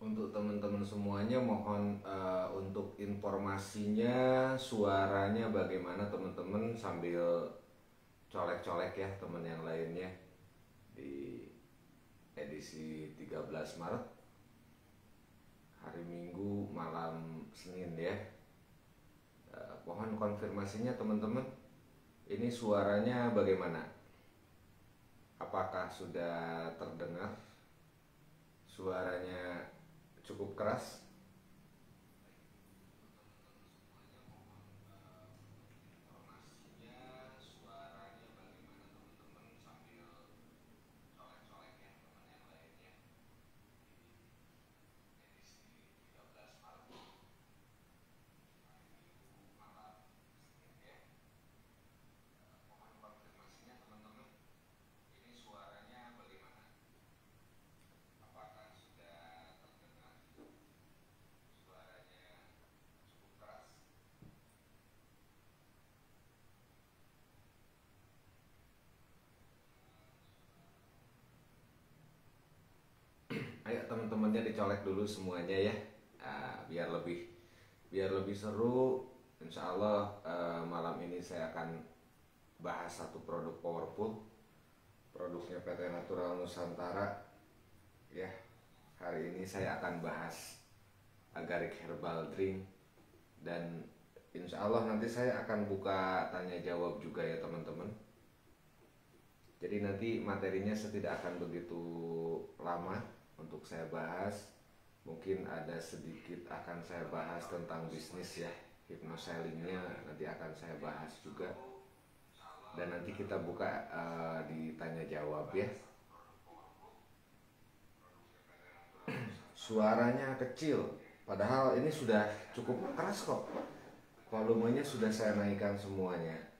Untuk teman-teman semuanya mohon untuk informasinya, suaranya bagaimana teman-teman, sambil colek-colek ya teman yang lainnya di edisi 13 Maret hari Minggu malam Senin ya. Mohon konfirmasinya teman-teman, ini suaranya bagaimana? Apakah sudah terdengar? Suaranya cukup keras? Ayo teman-temannya dicolek dulu semuanya ya. Biar lebih seru. Insya Allah malam ini saya akan bahas satu produk powerful, produknya PT Natural Nusantara ya. Hari ini saya akan bahas Agarik Herbal Drink, dan insya Allah nanti saya akan buka tanya jawab juga ya teman-teman. Jadi nanti materinya tidak akan begitu lama untuk saya bahas. Mungkin ada sedikit akan saya bahas tentang bisnis ya, hypnosellingnya nanti akan saya bahas juga. Dan nanti kita buka di tanya jawab ya. Suaranya kecil, padahal ini sudah cukup keras kok. Volumenya sudah saya naikkan semuanya.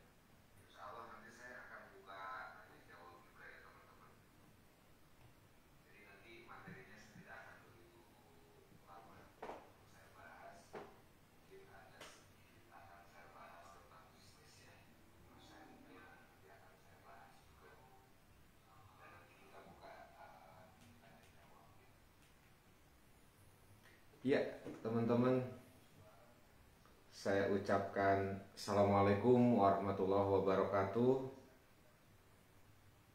Ya, teman-teman, saya ucapkan Assalamualaikum warahmatullahi wabarakatuh.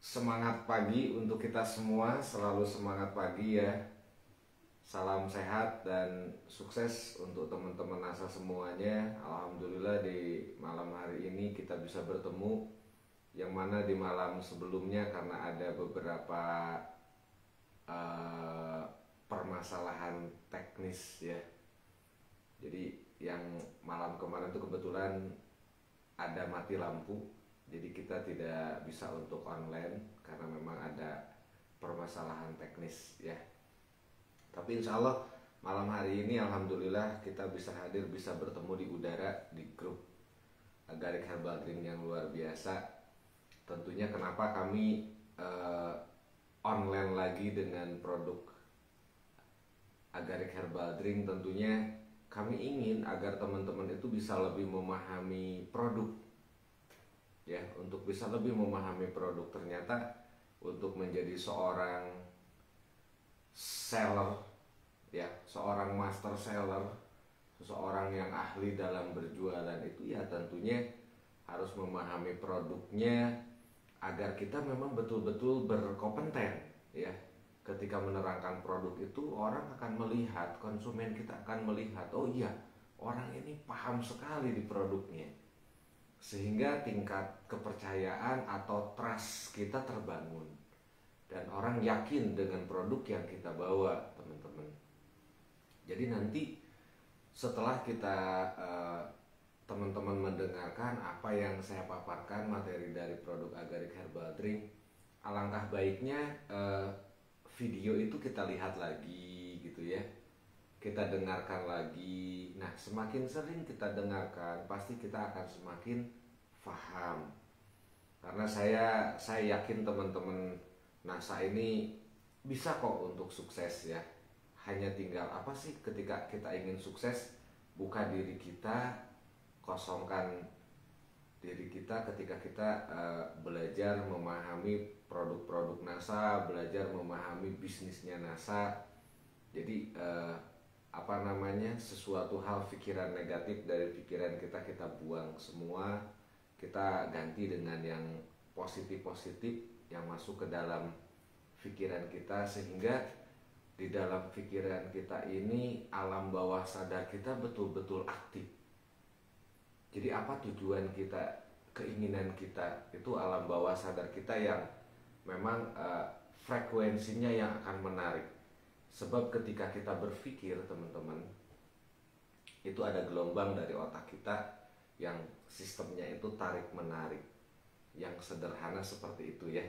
Semangat pagi untuk kita semua, selalu semangat pagi ya. Salam sehat dan sukses untuk teman-teman NASA semuanya. Alhamdulillah di malam hari ini kita bisa bertemu. Yang mana di malam sebelumnya karena ada beberapa permasalahan teknis ya. Jadi yang malam kemarin itu kebetulan ada mati lampu, jadi kita tidak bisa untuk online karena memang ada permasalahan teknis ya. Tapi insya Allah malam hari ini alhamdulillah kita bisa hadir, bisa bertemu di udara di grup Agarik Herbal Drink yang luar biasa. Tentunya kenapa kami online lagi dengan produk Agarik Herbal Drink, tentunya kami ingin agar teman-teman itu bisa lebih memahami produk ya, untuk bisa lebih memahami produk. Ternyata untuk menjadi seorang seller ya, seorang master seller, seseorang yang ahli dalam berjualan itu ya tentunya harus memahami produknya agar kita memang betul-betul berkompeten ya. Ketika menerangkan produk itu, orang akan melihat, konsumen kita akan melihat, oh iya, orang ini paham sekali di produknya. Sehingga tingkat kepercayaan atau trust kita terbangun. Dan orang yakin dengan produk yang kita bawa, teman-teman. Jadi nanti setelah kita teman-teman mendengarkan apa yang saya paparkan materi dari produk Agarik Herbal Drink, alangkah baiknya video itu kita lihat lagi gitu ya, kita dengarkan lagi. Nah semakin sering kita dengarkan pasti kita akan semakin paham. Karena saya yakin teman-teman NASA ini bisa kok untuk sukses ya. Hanya tinggal apa sih, ketika kita ingin sukses, buka diri kita, kosongkan diri kita. Ketika kita belajar memahami produk-produk NASA, belajar memahami bisnisnya NASA, Jadi apa namanya, sesuatu hal pikiran negatif dari pikiran kita, kita buang semua, kita ganti dengan yang positif-positif yang masuk ke dalam pikiran kita, sehingga di dalam pikiran kita ini alam bawah sadar kita betul-betul aktif. Jadi apa tujuan kita, keinginan kita, itu alam bawah sadar kita yang memang frekuensinya yang akan menarik. Sebab ketika kita berpikir, teman-teman, itu ada gelombang dari otak kita yang sistemnya itu tarik menarik, yang sederhana seperti itu ya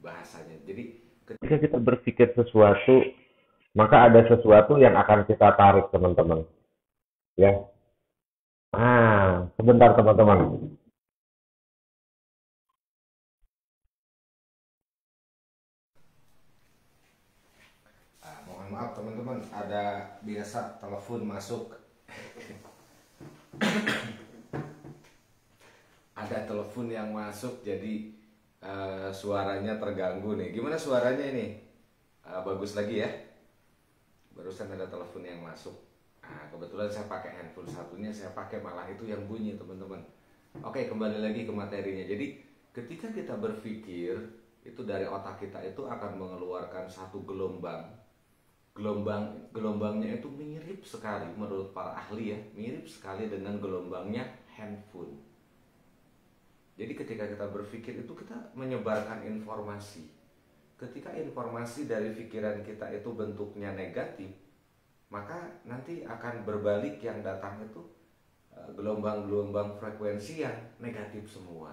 bahasanya. Jadi ketika kita berpikir sesuatu, maka ada sesuatu yang akan kita tarik, teman-teman. Ya. Sebentar, teman-teman. Mohon maaf, teman-teman, ada biasa telepon masuk. Ada telepon yang masuk, jadi suaranya terganggu nih. Gimana suaranya ini? Bagus lagi ya? Barusan ada telepon yang masuk. Kebetulan saya pakai handphone satunya, saya pakai malah itu yang bunyi, teman-teman. Oke, kembali lagi ke materinya. Jadi ketika kita berpikir, itu dari otak kita itu akan mengeluarkan satu gelombang. Gelombangnya itu mirip sekali menurut para ahli ya, mirip sekali dengan gelombangnya handphone. Jadi ketika kita berpikir itu kita menyebarkan informasi. Ketika informasi dari pikiran kita itu bentuknya negatif, maka nanti akan berbalik yang datang itu gelombang-gelombang frekuensi yang negatif semua.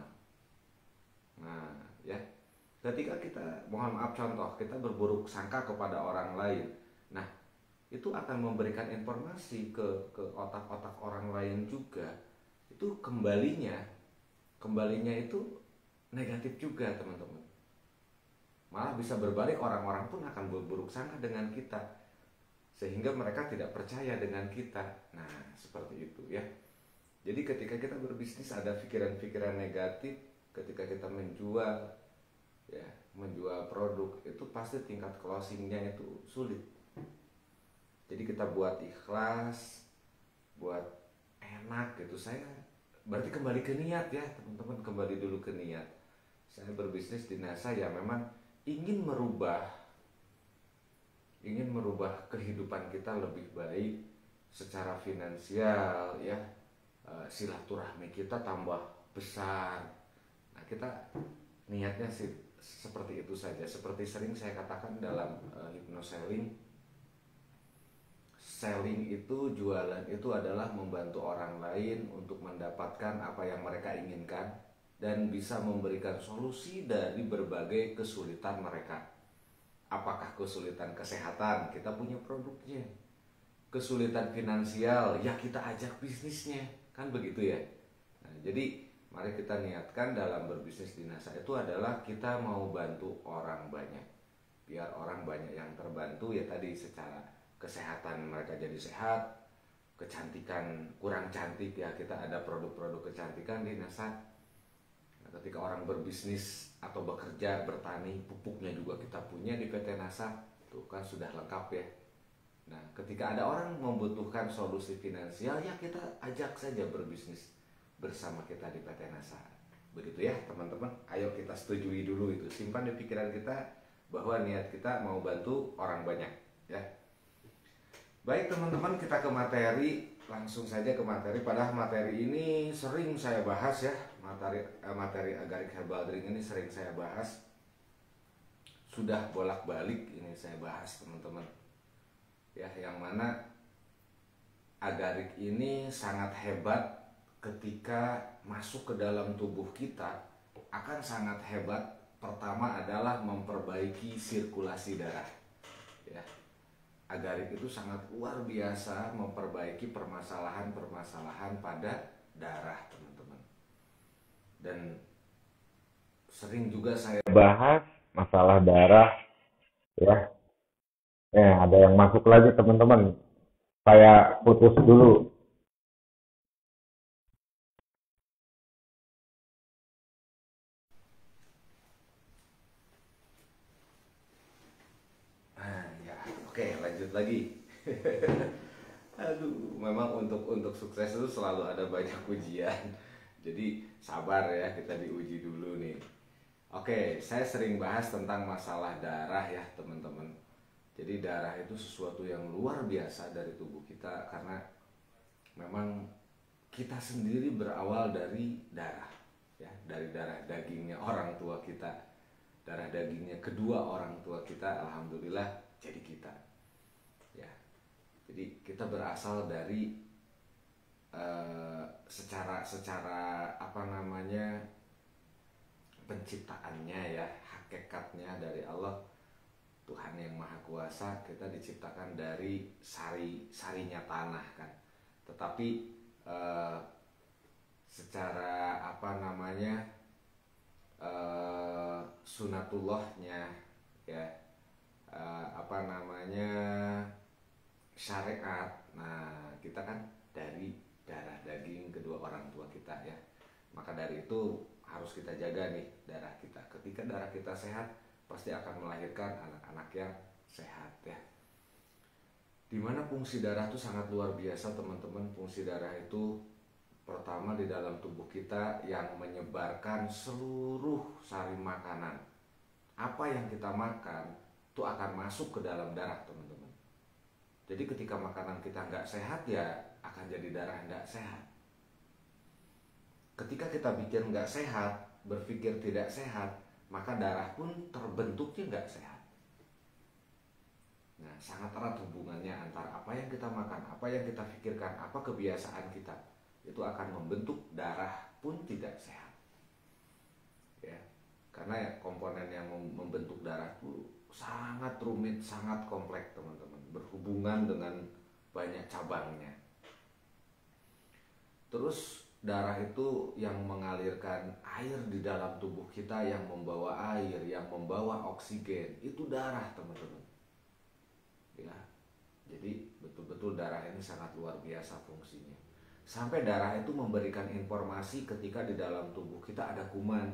Nah, ya. Ketika kita, mohon maaf contoh, kita berburuk sangka kepada orang lain. Nah, itu akan memberikan informasi ke otak-otak orang lain juga. Itu kembalinya itu negatif juga, teman-teman. Malah bisa berbalik, orang-orang pun akan berburuk sangka dengan kita, sehingga mereka tidak percaya dengan kita. Nah, seperti itu ya. Jadi ketika kita berbisnis ada pikiran-pikiran negatif, ketika kita menjual produk, itu pasti tingkat closingnya itu sulit. Jadi kita buat ikhlas, buat enak gitu. Saya berarti kembali ke niat ya, teman-teman, kembali dulu ke niat. Saya berbisnis di NASA ya memang ingin merubah kehidupan kita lebih baik secara finansial ya, silaturahmi kita tambah besar. Nah, kita niatnya sih seperti itu saja. Seperti sering saya katakan dalam hypnoselling, selling itu, jualan itu adalah membantu orang lain untuk mendapatkan apa yang mereka inginkan dan bisa memberikan solusi dari berbagai kesulitan mereka. Apakah kesulitan kesehatan, kita punya produknya. Kesulitan finansial, ya kita ajak bisnisnya, kan begitu ya. Nah, jadi mari kita niatkan dalam berbisnis di NASA itu adalah kita mau bantu orang banyak, biar orang banyak yang terbantu ya, tadi secara kesehatan mereka jadi sehat, kecantikan kurang cantik ya, kita ada produk-produk kecantikan di NASA. Nah, ketika orang berbisnis atau bekerja, bertani, pupuknya juga kita punya di PT NASA, tuh kan sudah lengkap ya. Nah, ketika ada orang membutuhkan solusi finansial, ya kita ajak saja berbisnis bersama kita di PT NASA. Begitu ya teman-teman, ayo kita setujui dulu itu, simpan di pikiran kita bahwa niat kita mau bantu orang banyak ya. Baik teman-teman, kita ke materi, langsung saja ke materi. Padahal materi ini sering saya bahas ya, materi Agaric Herbal Drink ini sering saya bahas, sudah bolak-balik ini saya bahas teman-teman ya, yang mana Agaric ini sangat hebat. Ketika masuk ke dalam tubuh kita akan sangat hebat. Pertama adalah memperbaiki sirkulasi darah ya. Agaric itu sangat luar biasa memperbaiki permasalahan-permasalahan pada darah teman-teman. Dan sering juga saya bahas masalah darah ya. Ada yang masuk lagi teman-teman, saya putus dulu. Ya, Oke, lanjut lagi. Aduh, memang untuk sukses itu selalu ada banyak ujian. Jadi sabar ya, kita diuji dulu nih. Oke, saya sering bahas tentang masalah darah ya teman-teman. Jadi darah itu sesuatu yang luar biasa dari tubuh kita karena memang kita sendiri berawal dari darah ya, dari darah dagingnya orang tua kita, darah dagingnya kedua orang tua kita, alhamdulillah jadi kita ya. Jadi kita berasal dari secara apa namanya, penciptaannya ya, hakikatnya dari Allah Tuhan yang Maha Kuasa. Kita diciptakan dari sarinya tanah kan, tetapi eh, secara apa namanya, sunatullahnya ya, apa namanya, syariat. Nah, kita kan dari darah daging kedua orang tua kita ya. Maka dari itu harus kita jaga nih darah kita. Ketika darah kita sehat, pasti akan melahirkan anak-anak yang sehat ya. Dimana fungsi darah itu sangat luar biasa teman-teman. Fungsi darah itu pertama di dalam tubuh kita yang menyebarkan seluruh sari makanan. Apa yang kita makan itu akan masuk ke dalam darah teman-teman. Jadi ketika makanan kita nggak sehat ya akan jadi darah nggak sehat. Ketika kita pikir nggak sehat, berpikir tidak sehat, maka darah pun terbentuknya nggak sehat. Nah, sangat erat hubungannya antara apa yang kita makan, apa yang kita pikirkan, apa kebiasaan kita, itu akan membentuk darah pun tidak sehat. Ya, karena ya, komponen yang membentuk darah itu sangat rumit, sangat kompleks teman-teman, berhubungan dengan banyak cabangnya. Terus darah itu yang mengalirkan air di dalam tubuh kita, yang membawa air, yang membawa oksigen, itu darah teman-teman. Ya, jadi betul-betul darah ini sangat luar biasa fungsinya. Sampai darah itu memberikan informasi ketika di dalam tubuh kita ada kuman,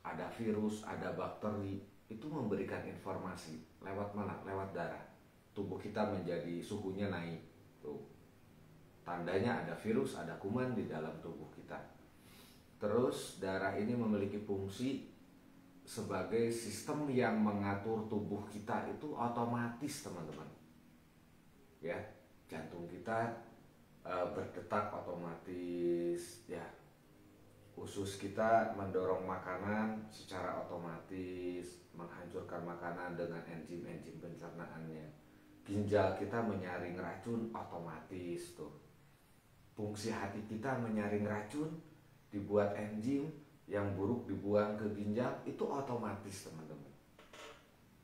ada virus, ada bakteri, itu memberikan informasi lewat mana? Lewat darah. Tubuh kita menjadi suhunya naik. Tuh. Tandanya ada virus, ada kuman di dalam tubuh kita. Terus darah ini memiliki fungsi sebagai sistem yang mengatur tubuh kita itu otomatis teman-teman. Ya, jantung kita berdetak otomatis ya. Usus kita mendorong makanan secara otomatis, menghancurkan makanan dengan enzim-enzim pencernaannya. Ginjal kita menyaring racun otomatis tuh. Fungsi hati kita menyaring racun, dibuat enzim yang buruk dibuang ke ginjal, itu otomatis teman-teman.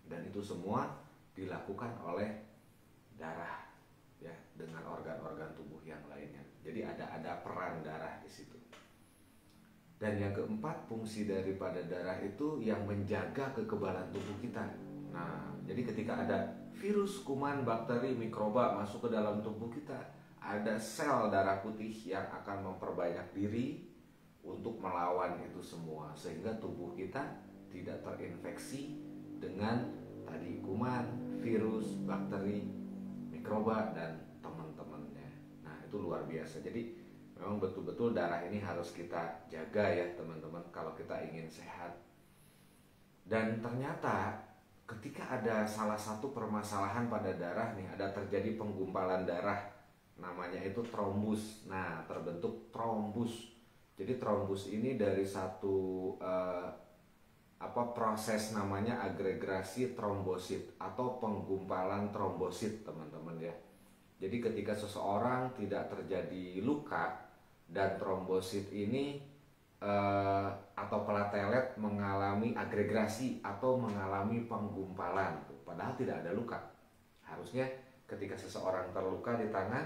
Dan itu semua dilakukan oleh darah ya, dengan organ-organ tubuh yang lainnya. Jadi ada peran darah di situ. Dan yang keempat, fungsi daripada darah itu yang menjaga kekebalan tubuh kita. Nah, jadi ketika ada virus, kuman, bakteri, mikroba masuk ke dalam tubuh kita, ada sel darah putih yang akan memperbanyak diri untuk melawan itu semua, sehingga tubuh kita tidak terinfeksi dengan tadi kuman, virus, bakteri, mikroba, dan teman-temannya. Nah, itu luar biasa. Jadi memang betul-betul darah ini harus kita jaga ya teman-teman kalau kita ingin sehat. Dan ternyata ketika ada salah satu permasalahan pada darah nih, ada terjadi penggumpalan darah, namanya itu trombus. Nah, terbentuk trombus. Jadi trombus ini dari satu proses namanya agregasi trombosit atau penggumpalan trombosit teman-teman ya. Jadi ketika seseorang tidak terjadi luka dan trombosit ini atau platelet mengalami agregasi atau mengalami penggumpalan, padahal tidak ada luka. Harusnya ketika seseorang terluka di tangan,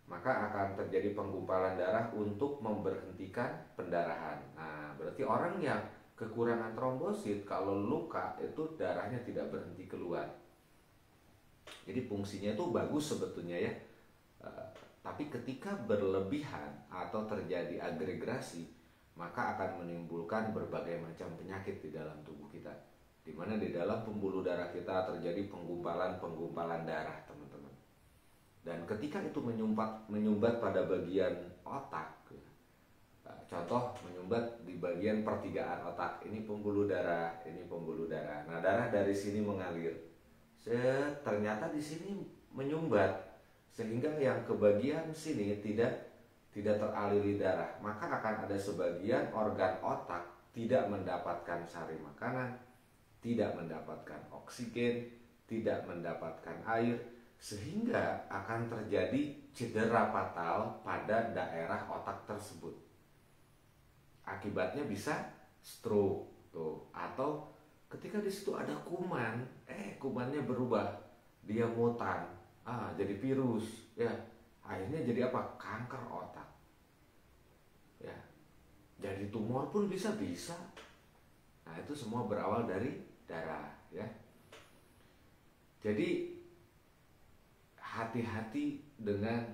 maka akan terjadi penggumpalan darah untuk memberhentikan pendarahan. Nah, berarti orang yang kekurangan trombosit kalau luka itu darahnya tidak berhenti keluar. Jadi fungsinya itu bagus sebetulnya ya. Tapi ketika berlebihan atau terjadi agregasi, maka akan menimbulkan berbagai macam penyakit di dalam tubuh kita. di mana di dalam pembuluh darah kita terjadi penggumpalan darah, teman-teman. Dan ketika itu menyumbat pada bagian otak, contoh menyumbat di bagian pertigaan otak, ini pembuluh darah, ini pembuluh darah. Nah, darah dari sini mengalir, ternyata di sini menyumbat, sehingga yang ke bagian sini tidak teraliri darah, maka akan ada sebagian organ otak tidak mendapatkan sari makanan, tidak mendapatkan oksigen, tidak mendapatkan air, sehingga akan terjadi cedera fatal pada daerah otak tersebut. Akibatnya bisa stroke tuh, atau ketika di situ ada kuman, kumannya berubah, dia mutan, jadi virus, ya. Akhirnya jadi apa? Kanker otak. Ya. Jadi tumor pun bisa. Nah, itu semua berawal dari darah, ya. Jadi hati-hati dengan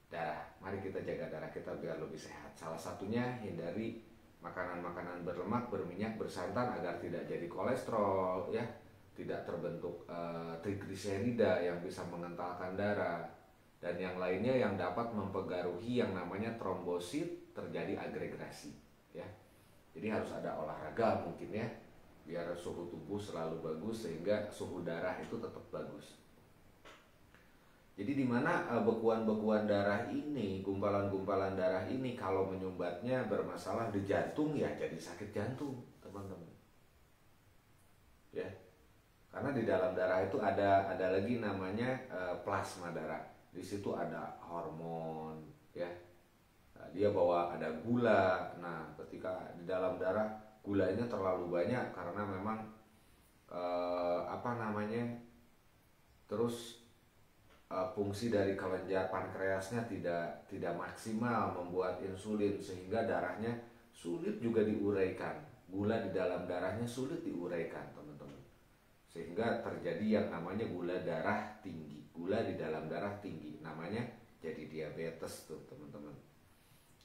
darah. Mari kita jaga darah kita biar lebih sehat. Salah satunya hindari makanan-makanan berlemak, berminyak, bersantan agar tidak jadi kolesterol, ya. Tidak terbentuk trigliserida yang bisa mengentalkan darah. Dan yang lainnya yang dapat mempengaruhi yang namanya trombosit, terjadi agregasi, ya. Jadi harus ada olahraga mungkin, ya, biar suhu tubuh selalu bagus sehingga suhu darah itu tetap bagus. Jadi di mana bekuan-bekuan darah ini, gumpalan-gumpalan darah ini kalau menyumbatnya bermasalah di jantung, ya jadi sakit jantung, teman-teman. Ya. Karena di dalam darah itu ada lagi namanya plasma darah. Di situ ada hormon, ya. Nah, dia bawa ada gula. Nah, ketika di dalam darah gulanya terlalu banyak karena memang terus fungsi dari kelenjar pankreasnya tidak maksimal membuat insulin, sehingga darahnya sulit juga diuraikan. Gula di dalam darahnya sulit diuraikan, teman-teman. Sehingga terjadi yang namanya gula darah tinggi. Gula di dalam darah tinggi, namanya jadi diabetes tuh, teman-teman.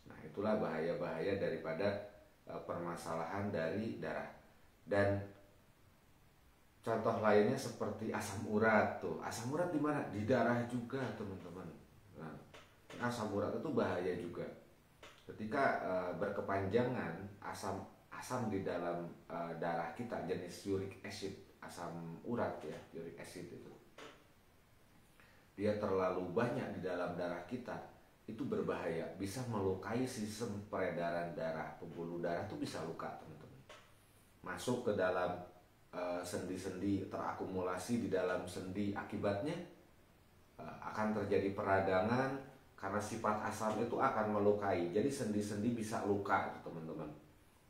Nah, itulah bahaya-bahaya daripada permasalahan dari darah. Dan contoh lainnya seperti asam urat tuh. Asam urat di mana? Di darah juga, teman-teman. Nah, asam urat itu bahaya juga. Ketika berkepanjangan asam di dalam darah kita, jenis uric acid, asam urat, ya, uric acid itu, dia terlalu banyak di dalam darah kita, itu berbahaya, bisa melukai sistem peredaran darah. Pembuluh darah itu bisa luka, teman-teman. Masuk ke dalam sendi-sendi, terakumulasi di dalam sendi, akibatnya akan terjadi peradangan karena sifat asam itu akan melukai. Jadi sendi-sendi bisa luka, teman-teman.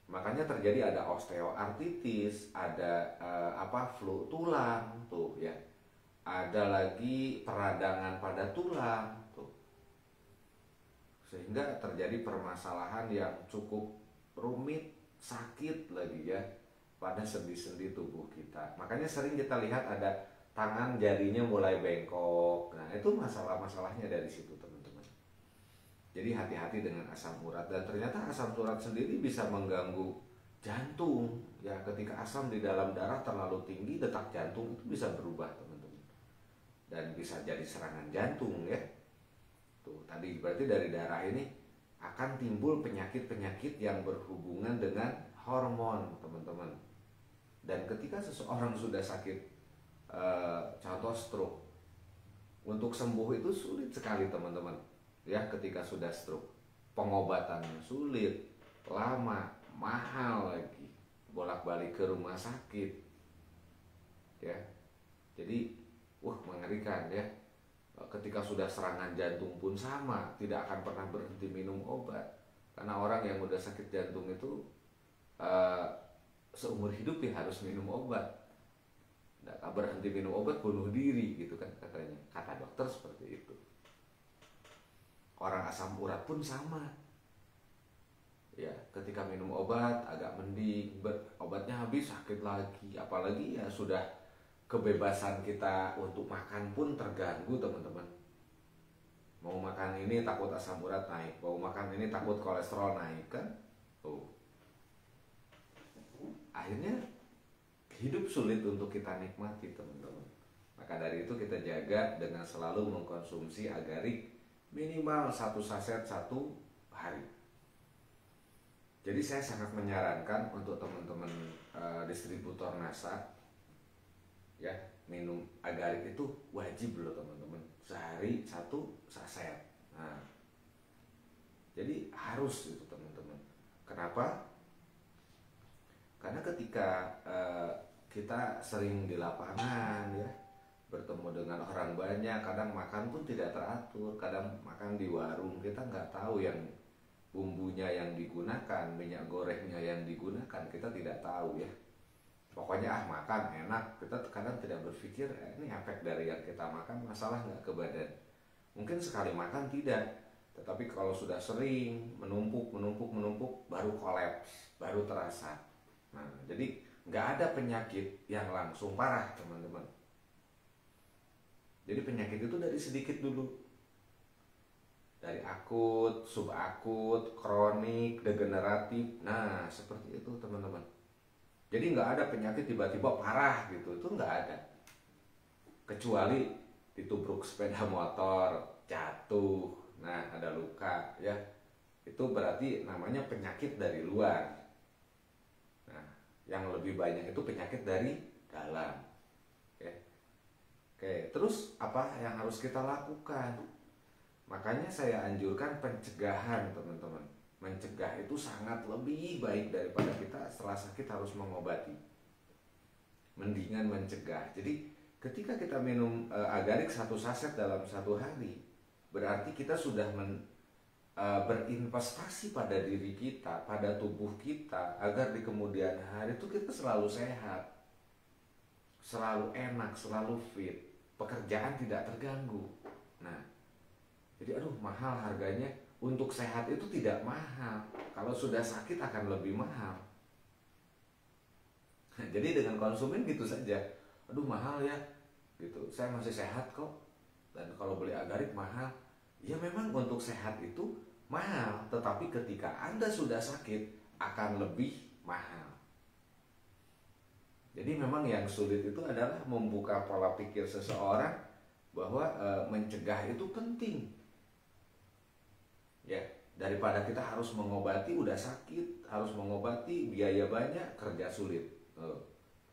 Makanya terjadi ada osteoartritis, ada flu tulang tuh, ya. Ada lagi peradangan pada tulang tuh. Sehingga terjadi permasalahan yang cukup rumit, sakit lagi, ya, pada sendi-sendi tubuh kita. Makanya sering kita lihat ada tangan jarinya mulai bengkok. Nah, itu masalah-masalahnya dari situ, teman-teman. Jadi hati-hati dengan asam urat. Dan ternyata asam urat sendiri bisa mengganggu jantung, ya. Ketika asam di dalam darah terlalu tinggi, detak jantung itu bisa berubah, teman-teman, dan bisa jadi serangan jantung, ya. Tuh, tadi berarti dari darah ini akan timbul penyakit-penyakit yang berhubungan dengan hormon, teman-teman. Dan ketika seseorang sudah sakit, contoh stroke, untuk sembuh itu sulit sekali, teman-teman, ya. Ketika sudah stroke, pengobatannya sulit, lama, mahal lagi, bolak-balik ke rumah sakit, ya. Jadi mengerikan, ya. Ketika sudah serangan jantung pun sama, tidak akan pernah berhenti minum obat. Karena orang yang udah sakit jantung itu seumur hidup ya harus minum obat. Tidak berhenti minum obat, bunuh diri, gitu kan katanya. Kata dokter seperti itu. Orang asam urat pun sama, ya. Ketika minum obat agak mending, obatnya habis sakit lagi. Apalagi ya sudah kebebasan kita untuk makan pun terganggu, teman-teman. Mau makan ini takut asam urat naik, mau makan ini takut kolesterol naik, kan. Akhirnya hidup sulit untuk kita nikmati, teman-teman. Maka dari itu kita jaga dengan selalu mengkonsumsi agarik minimal 1 saset 1 hari. Jadi saya sangat menyarankan untuk teman-teman distributor NASA, ya, minum agarik itu wajib loh teman-teman, sehari 1 saset. Nah, jadi harus itu teman-teman. Kenapa? Karena ketika kita sering di lapangan, ya, bertemu dengan orang banyak, kadang makan pun tidak teratur, kadang makan di warung, kita nggak tahu yang bumbunya yang digunakan, minyak gorengnya yang digunakan, kita tidak tahu, ya. Pokoknya makan enak, kita kadang tidak berpikir ini efek dari yang kita makan masalah nggak ke badan. Mungkin sekali makan tidak, tetapi kalau sudah sering menumpuk baru kolaps, baru terasa. Nah, jadi nggak ada penyakit yang langsung parah, teman-teman. Jadi penyakit itu dari sedikit dulu, dari akut, subakut, kronik, degeneratif. Nah, seperti itu teman-teman. Jadi nggak ada penyakit tiba-tiba parah gitu, itu nggak ada. Kecuali ditubruk sepeda motor, jatuh, nah ada luka, ya. Itu berarti namanya penyakit dari luar. Nah, yang lebih banyak itu penyakit dari dalam. Oke, terus apa yang harus kita lakukan? Makanya saya anjurkan pencegahan, teman-teman. Mencegah itu sangat lebih baik daripada kita setelah sakit harus mengobati. Mendingan mencegah. Jadi ketika kita minum agarik 1 saset dalam 1 hari, berarti kita sudah berinvestasi pada diri kita, pada tubuh kita, agar di kemudian hari itu kita selalu sehat, selalu enak, selalu fit, pekerjaan tidak terganggu. Nah, jadi mahal harganya. Untuk sehat itu tidak mahal, kalau sudah sakit akan lebih mahal. Jadi dengan konsumen gitu saja, mahal ya gitu, saya masih sehat kok, dan kalau beli agarik mahal. Ya memang untuk sehat itu mahal, tetapi ketika Anda sudah sakit akan lebih mahal. Jadi memang yang sulit itu adalah membuka pola pikir seseorang bahwa mencegah itu penting. Ya, daripada kita harus mengobati, udah sakit, harus mengobati, biaya banyak, kerja sulit.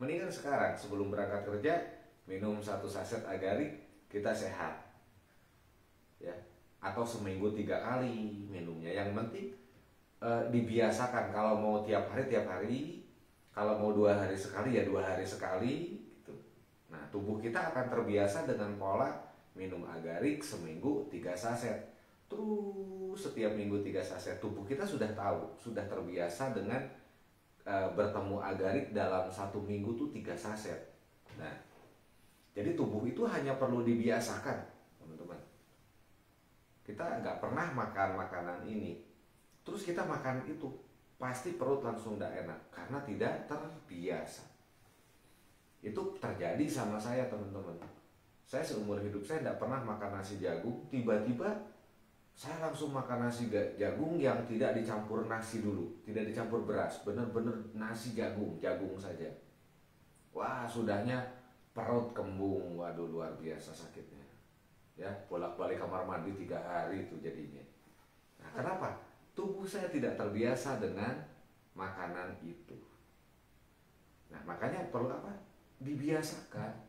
Mendingan sekarang sebelum berangkat kerja minum 1 saset agarik, kita sehat. Ya, atau seminggu 3 kali minumnya. Yang penting dibiasakan. Kalau mau tiap hari, kalau mau 2 hari sekali ya 2 hari sekali gitu. Nah, tubuh kita akan terbiasa dengan pola minum agarik seminggu 3 saset. Terus setiap minggu 3 saset, tubuh kita sudah tahu, sudah terbiasa dengan bertemu agarik dalam 1 minggu tuh 3 saset. Nah, jadi tubuh itu hanya perlu dibiasakan, teman-teman. Kita nggak pernah makan makanan ini, terus kita makan itu, pasti perut langsung nggak enak karena tidak terbiasa. Itu terjadi sama saya, teman-teman. Saya seumur hidup saya nggak pernah makan nasi jagung, tiba-tiba saya langsung makan nasi jagung yang tidak dicampur nasi dulu, tidak dicampur beras, bener-bener nasi jagung saja. Wah, sudahnya perut kembung, waduh luar biasa sakitnya. Ya, bolak-balik kamar mandi 3 hari itu jadinya. Nah, kenapa? Tubuh saya tidak terbiasa dengan makanan itu. Nah, makanya perlu apa? Dibiasakan.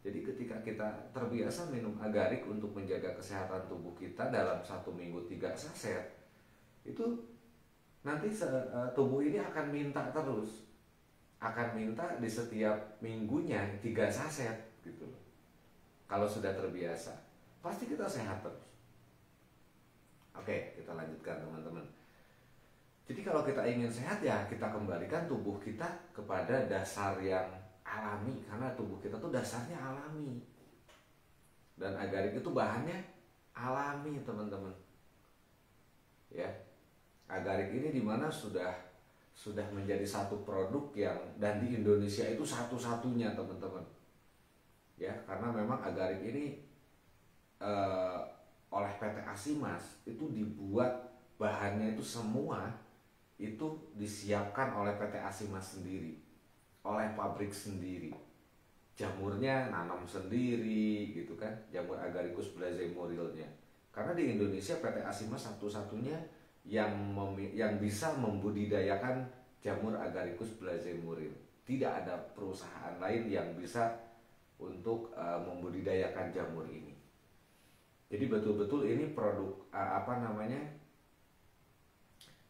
Jadi ketika kita terbiasa minum agarik untuk menjaga kesehatan tubuh kita dalam 1 minggu 3 saset, itu nanti tubuh ini akan minta terus, akan minta di setiap minggunya 3 saset gitu. Kalau sudah terbiasa, pasti kita sehat terus. Oke, kita lanjutkan teman-teman. Jadi kalau kita ingin sehat ya kita kembalikan tubuh kita kepada dasar yang alami, karena tubuh kita tuh dasarnya alami, dan agarik itu bahannya alami, teman-teman. Ya, agarik ini dimana sudah menjadi satu produk yang, dan di Indonesia itu satu-satunya, teman-teman. Ya, karena memang agarik ini oleh PT Asimas itu dibuat, bahannya itu semua itu disiapkan oleh PT Asimas sendiri, oleh pabrik sendiri. Jamurnya nanam sendiri gitu kan, jamur Agaricus blazemorilnya. Karena di Indonesia PT Asimas satu-satunya yang bisa membudidayakan jamur Agaricus blazemoril. Tidak ada perusahaan lain yang bisa untuk membudidayakan jamur ini. Jadi betul-betul ini produk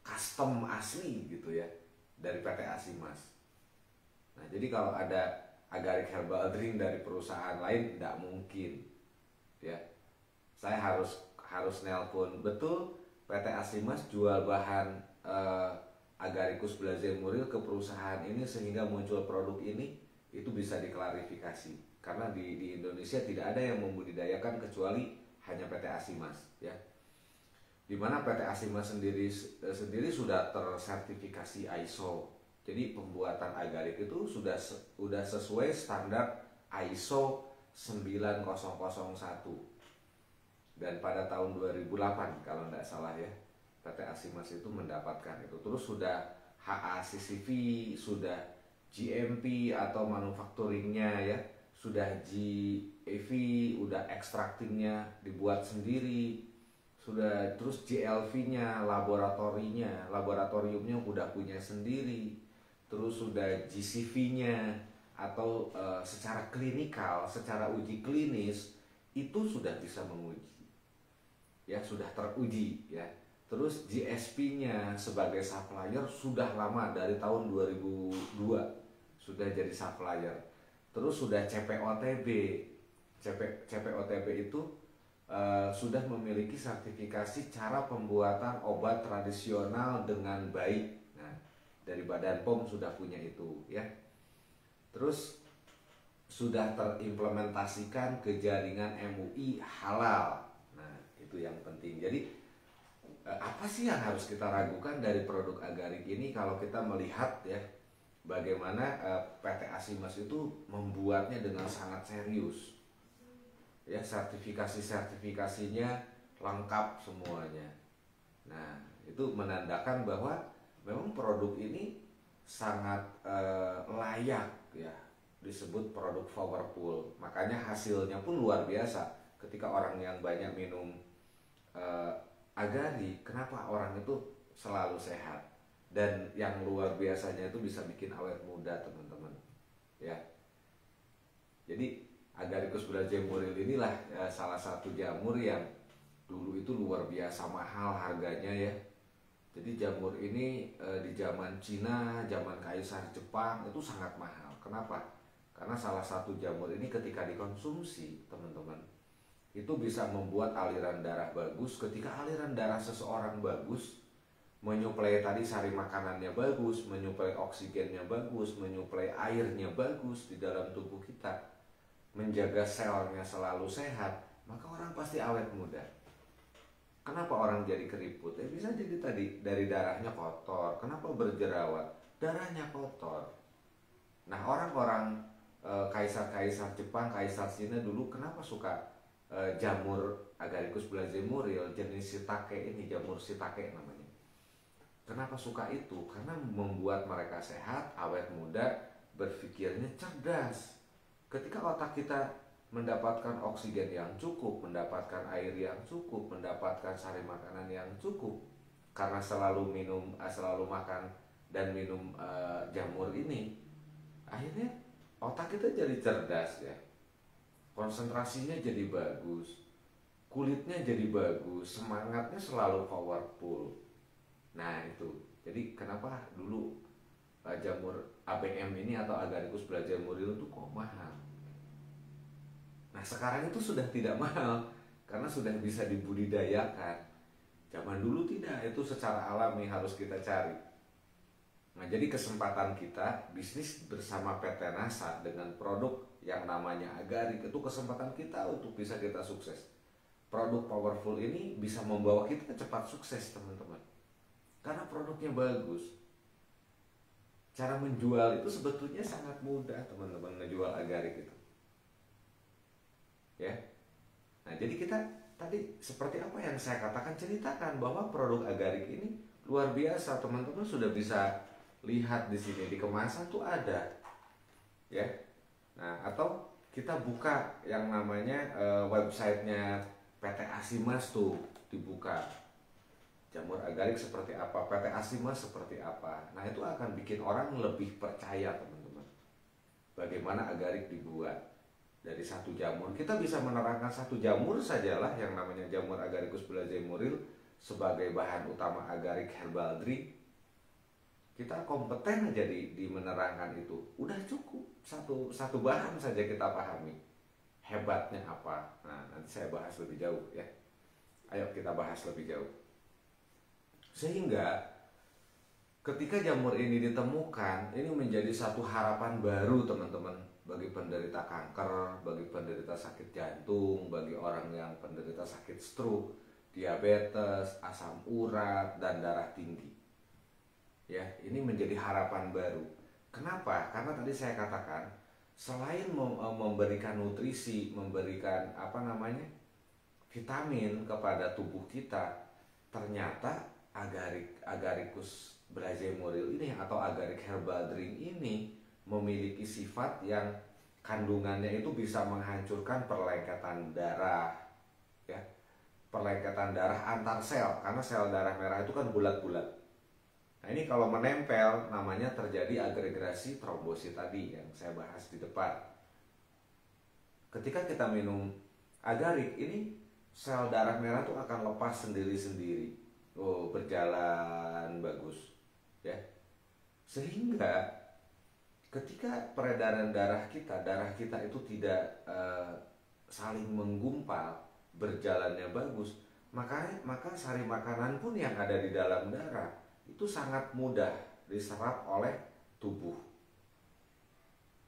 custom asli gitu ya dari PT Asimas. Nah, jadi kalau ada Agaric Herbal Drink dari perusahaan lain tidak mungkin ya. Saya harus nelpon betul PT Asimas jual bahan Agaricus blazemorilli ke perusahaan ini sehingga muncul produk ini, itu bisa diklarifikasi karena di Indonesia tidak ada yang membudidayakan kecuali hanya PT Asimas ya. Dimana PT Asimas sendiri sudah tersertifikasi ISO. Jadi pembuatan agaric itu sudah sesuai standar ISO 9001. Dan pada tahun 2008 kalau tidak salah ya, PT Asimas itu mendapatkan itu. Terus sudah HACCP, sudah GMP atau manufacturingnya ya, sudah GAV, udah extractingnya dibuat sendiri, sudah terus GLV-nya, laboratoriumnya udah punya sendiri. Terus sudah GCV-nya atau secara klinikal, secara uji klinis itu sudah bisa menguji, ya sudah teruji ya. Terus GSP-nya sebagai supplier sudah lama dari tahun 2002 sudah jadi supplier. Terus sudah CPOTB, CPOTB itu sudah memiliki sertifikasi cara pembuatan obat tradisional dengan baik. Dari Badan POM sudah punya itu ya. Terus sudah terimplementasikan ke jaringan MUI halal. Nah, itu yang penting. Jadi apa sih yang harus kita ragukan dari produk Agaric ini kalau kita melihat ya bagaimana PT Asimas itu membuatnya dengan sangat serius. Ya, sertifikasinya lengkap semuanya. Nah, itu menandakan bahwa memang produk ini sangat layak ya disebut produk powerful. Makanya hasilnya pun luar biasa. Ketika orang yang banyak minum Agaric, kenapa orang itu selalu sehat? Dan yang luar biasanya itu bisa bikin awet muda, teman-teman. Ya. Jadi Agaricus blazemorilli inilah salah satu jamur yang dulu itu luar biasa mahal harganya ya. Jadi jamur ini di zaman Cina, zaman Kaisar Jepang itu sangat mahal. Kenapa? Karena salah satu jamur ini ketika dikonsumsi, teman-teman, itu bisa membuat aliran darah bagus. Ketika aliran darah seseorang bagus, menyuplai tadi sari makanannya bagus, menyuplai oksigennya bagus, menyuplai airnya bagus di dalam tubuh kita, menjaga selnya selalu sehat, maka orang pasti awet muda. Kenapa orang jadi keriput? Bisa jadi tadi dari darahnya kotor. Kenapa berjerawat? Darahnya kotor. Nah, orang-orang kaisar-kaisar Jepang, kaisar Cina dulu kenapa suka jamur Agaricus blazemorilli jenis shiitake ini, jamur shiitake namanya. Kenapa suka itu? Karena membuat mereka sehat, awet muda, berpikirnya cerdas. Ketika otak kita mendapatkan oksigen yang cukup, mendapatkan air yang cukup, mendapatkan sari makanan yang cukup, karena selalu makan dan minum jamur ini, akhirnya otak kita jadi cerdas ya, konsentrasinya jadi bagus, kulitnya jadi bagus, semangatnya selalu powerful. Nah itu, jadi kenapa dulu jamur ABM ini atau Agaricus blazemorilli itu kok mahal? Nah sekarang itu sudah tidak mahal karena sudah bisa dibudidayakan. Zaman dulu tidak, itu secara alami harus kita cari. Nah jadi kesempatan kita bisnis bersama PT NASA dengan produk yang namanya Agaric, itu kesempatan kita untuk bisa kita sukses. Produk powerful ini bisa membawa kita cepat sukses, teman-teman, karena produknya bagus. Cara menjual itu sebetulnya sangat mudah, teman-teman, ngejual Agaric itu ya. Nah jadi kita tadi seperti apa yang saya katakan, ceritakan bahwa produk Agaric ini luar biasa, teman-teman sudah bisa lihat di sini di kemasan tuh ada ya. Nah, atau kita buka yang namanya websitenya PT Asimas tuh, dibuka jamur agarik seperti apa, PT Asimas seperti apa. Nah, itu akan bikin orang lebih percaya, teman-teman, bagaimana agarik dibuat. Dari satu jamur kita bisa menerangkan satu jamur sajalah yang namanya jamur Agaricus blazemuril sebagai bahan utama agarik herbal drink. Kita kompeten aja di menerangkan itu, udah cukup satu bahan saja kita pahami hebatnya apa. Nah, nanti saya bahas lebih jauh ya. Ayo kita bahas lebih jauh. Sehingga ketika jamur ini ditemukan, ini menjadi satu harapan baru, teman-teman, bagi penderita kanker, bagi penderita sakit jantung, bagi orang yang penderita sakit stroke, diabetes, asam urat, dan darah tinggi. Ya, ini menjadi harapan baru. Kenapa? Karena tadi saya katakan, selain memberikan nutrisi, memberikan vitamin kepada tubuh kita, ternyata Agaricus blazemuril ini atau agarik herbal drink ini memiliki sifat yang kandungannya itu bisa menghancurkan perlengketan darah, ya, perlengketan darah antar sel, karena sel darah merah itu kan bulat-bulat. Nah, ini kalau menempel namanya terjadi agregasi trombosit tadi yang saya bahas di depan. Ketika kita minum agarik ini, sel darah merah itu akan lepas sendiri-sendiri. Oh, berjalan bagus, ya. Sehingga ketika peredaran darah kita itu tidak saling menggumpal, berjalannya bagus, maka sari makanan pun yang ada di dalam darah itu sangat mudah diserap oleh tubuh.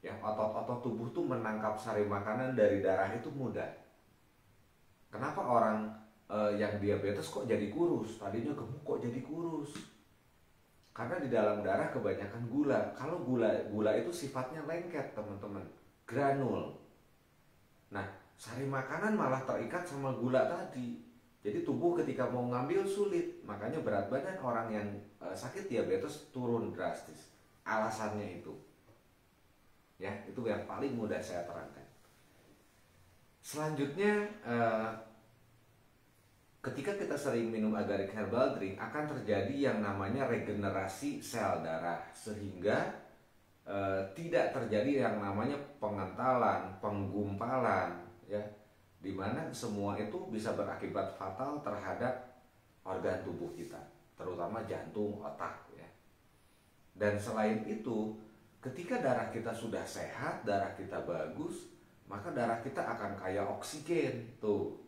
Ya, otot-otot tubuh tuh menangkap sari makanan dari darah itu mudah. Kenapa orang yang diabetes kok jadi kurus? Tadinya gemuk kok jadi kurus? Karena di dalam darah kebanyakan gula. Kalau gula itu sifatnya lengket, teman-teman, granul. Nah, sari makanan malah terikat sama gula tadi. Jadi tubuh ketika mau ngambil sulit. Makanya berat badan orang yang sakit diabetes turun drastis. Alasannya itu. Ya, itu yang paling mudah saya terangkan. Selanjutnya, ketika kita sering minum agarik herbal drink akan terjadi yang namanya regenerasi sel darah, sehingga tidak terjadi yang namanya pengentalan, penggumpalan, ya, dimana semua itu bisa berakibat fatal terhadap organ tubuh kita, terutama jantung, otak, ya. Dan selain itu, ketika darah kita sudah sehat, darah kita bagus, maka darah kita akan kaya oksigen tuh.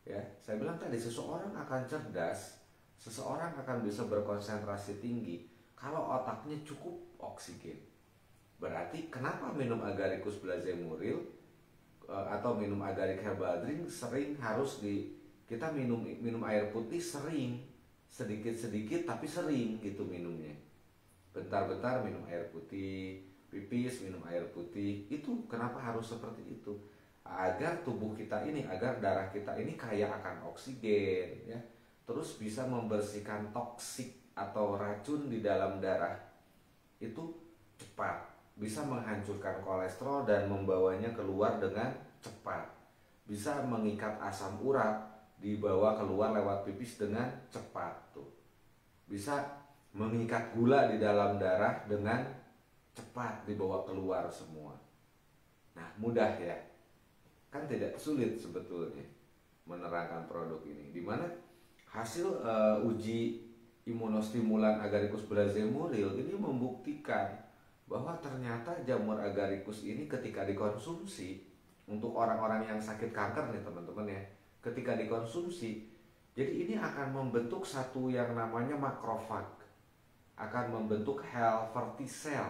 Ya, saya bilang tadi, seseorang akan cerdas, seseorang akan bisa berkonsentrasi tinggi kalau otaknya cukup oksigen. Berarti kenapa minum Agaricus blazemuril atau minum agarik herbal drink sering harus kita minum air putih sering, sedikit-sedikit tapi sering gitu minumnya. Bentar-bentar minum air putih, pipis minum air putih. Itu kenapa harus seperti itu? Agar tubuh kita ini, agar darah kita ini kaya akan oksigen, ya. Terus bisa membersihkan toksik atau racun di dalam darah itu cepat, bisa menghancurkan kolesterol dan membawanya keluar dengan cepat, bisa mengikat asam urat, dibawa keluar lewat pipis dengan cepat tuh, bisa mengikat gula di dalam darah dengan cepat, dibawa keluar semua. Nah, mudah ya. Kan tidak sulit sebetulnya menerangkan produk ini, dimana hasil uji imunostimulan Agaricus blazemuril ini membuktikan bahwa ternyata jamur Agaricus ini ketika dikonsumsi untuk orang-orang yang sakit kanker nih, teman-teman, ya, ketika dikonsumsi, jadi ini akan membentuk satu yang namanya makrofag, akan membentuk Helferty cell,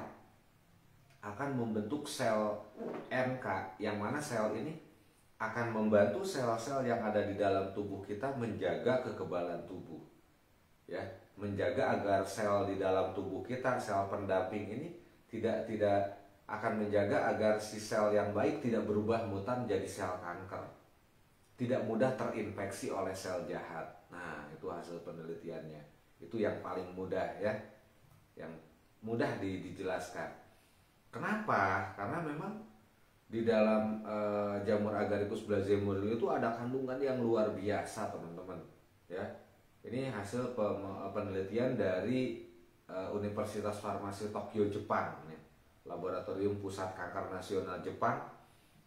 akan membentuk sel NK, yang mana sel ini akan membantu sel-sel yang ada di dalam tubuh kita menjaga kekebalan tubuh, ya, menjaga agar sel di dalam tubuh kita, sel pendamping ini tidak akan menjaga agar si sel yang baik tidak berubah mutan jadi sel kanker, tidak mudah terinfeksi oleh sel jahat. Nah, itu hasil penelitiannya. Itu yang paling mudah, ya, yang mudah dijelaskan. Kenapa? Karena memang di dalam jamur Agaricus blazemorilli itu ada kandungan yang luar biasa, teman-teman. Ya, ini hasil penelitian dari Universitas Farmasi Tokyo, Jepang. Ya. Laboratorium Pusat Kanker Nasional Jepang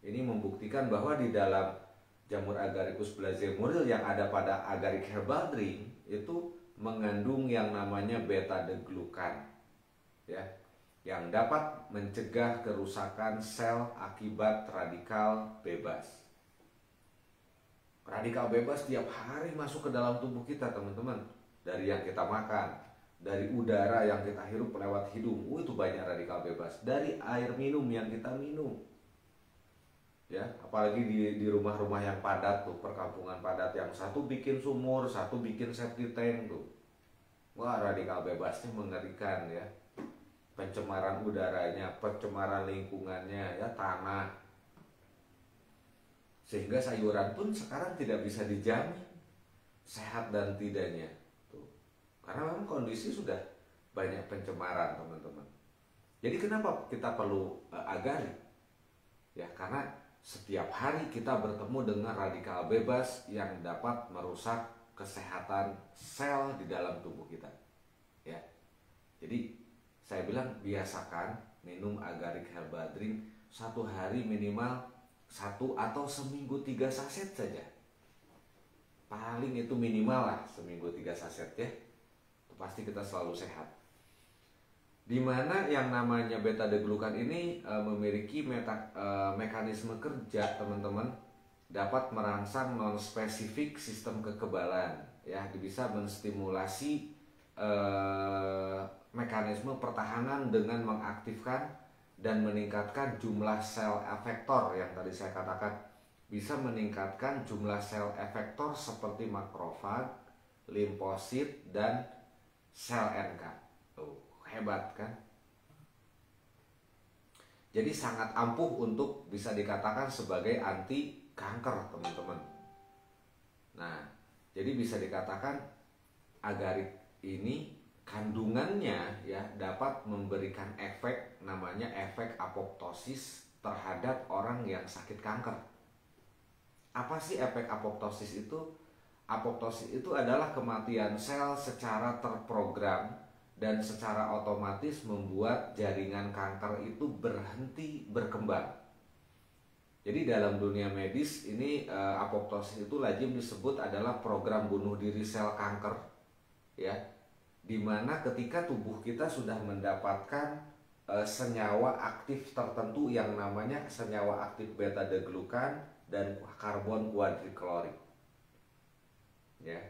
ini membuktikan bahwa di dalam jamur Agaricus blazemorilli yang ada pada Agaric herbal drink itu mengandung yang namanya beta-glucan, ya, yang dapat mencegah kerusakan sel akibat radikal bebas. Radikal bebas tiap hari masuk ke dalam tubuh kita, teman-teman. Dari yang kita makan, dari udara yang kita hirup lewat hidung, itu banyak radikal bebas. Dari air minum yang kita minum, ya, apalagi di rumah-rumah yang padat tuh, perkampungan padat, yang satu bikin sumur, satu bikin septic tank tuh. Wah, radikal bebasnya mengerikan, ya. Pencemaran udaranya, pencemaran lingkungannya, ya, tanah. Sehingga sayuran pun sekarang tidak bisa dijamin sehat dan tidaknya tuh. Karena memang kondisi sudah banyak pencemaran, teman-teman. Jadi kenapa kita perlu agaric? Ya, karena setiap hari kita bertemu dengan radikal bebas yang dapat merusak kesehatan sel di dalam tubuh kita. Ya. Jadi saya bilang biasakan minum Agaric herbal drink satu hari minimal 1 atau seminggu 3 saset saja. Paling itu minimal lah seminggu 3 saset, ya. Itu pasti kita selalu sehat. Dimana yang namanya beta-glucan ini memiliki mekanisme kerja, teman-teman, dapat merangsang non-spesifik sistem kekebalan, ya, bisa menstimulasi mekanisme pertahanan dengan mengaktifkan dan meningkatkan jumlah sel efektor yang tadi saya katakan, bisa meningkatkan jumlah sel efektor seperti makrofag, limfosit, dan sel NK. Hebat kan? Jadi sangat ampuh untuk bisa dikatakan sebagai anti kanker, teman-teman. Nah, jadi bisa dikatakan Agaric ini kandungannya, ya, dapat memberikan efek namanya efek apoptosis terhadap orang yang sakit kanker. Apa sih efek apoptosis itu? Apoptosis itu adalah kematian sel secara terprogram dan secara otomatis membuat jaringan kanker itu berhenti berkembang. Jadi dalam dunia medis ini apoptosis itu lazim disebut adalah program bunuh diri sel kanker, ya, dimana ketika tubuh kita sudah mendapatkan senyawa aktif tertentu yang namanya senyawa aktif beta-glucan dan karbon kuadriklorik, ya.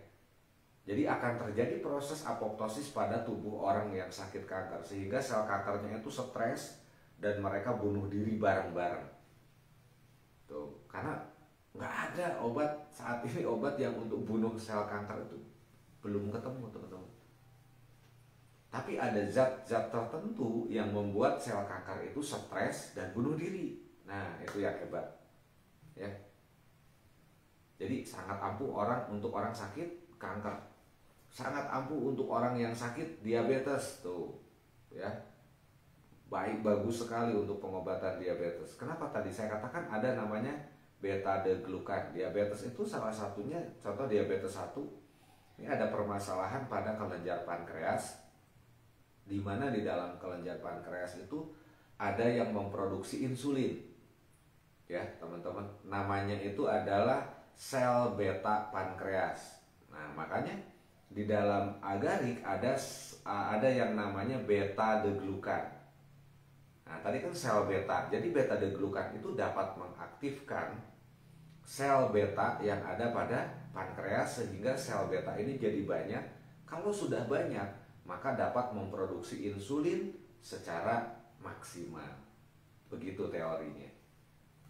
Jadi akan terjadi proses apoptosis pada tubuh orang yang sakit kanker, sehingga sel kankernya itu stres dan mereka bunuh diri bareng-bareng. Tuh, karena nggak ada obat saat ini, obat yang untuk bunuh sel kanker itu belum ketemu, teman-teman. Tapi ada zat-zat tertentu yang membuat sel kanker itu stres dan bunuh diri. Nah, itu yang hebat, ya. Jadi sangat ampuh untuk orang sakit kanker. Sangat ampuh untuk orang yang sakit diabetes tuh, ya. Bagus sekali untuk pengobatan diabetes. Kenapa tadi saya katakan ada namanya beta-glucan? Diabetes itu salah satunya, contoh diabetes 1. Ini ada permasalahan pada kelenjar pankreas, di mana di dalam kelenjar pankreas itu ada yang memproduksi insulin. Ya, teman-teman, namanya itu adalah sel beta pankreas. Nah, makanya di dalam Agaric ada yang namanya beta-glucan. Nah, tadi kan sel beta. Jadi beta-glucan itu dapat mengaktifkan sel beta yang ada pada pankreas, sehingga sel beta ini jadi banyak. Kalau sudah banyak, maka dapat memproduksi insulin secara maksimal. Begitu teorinya.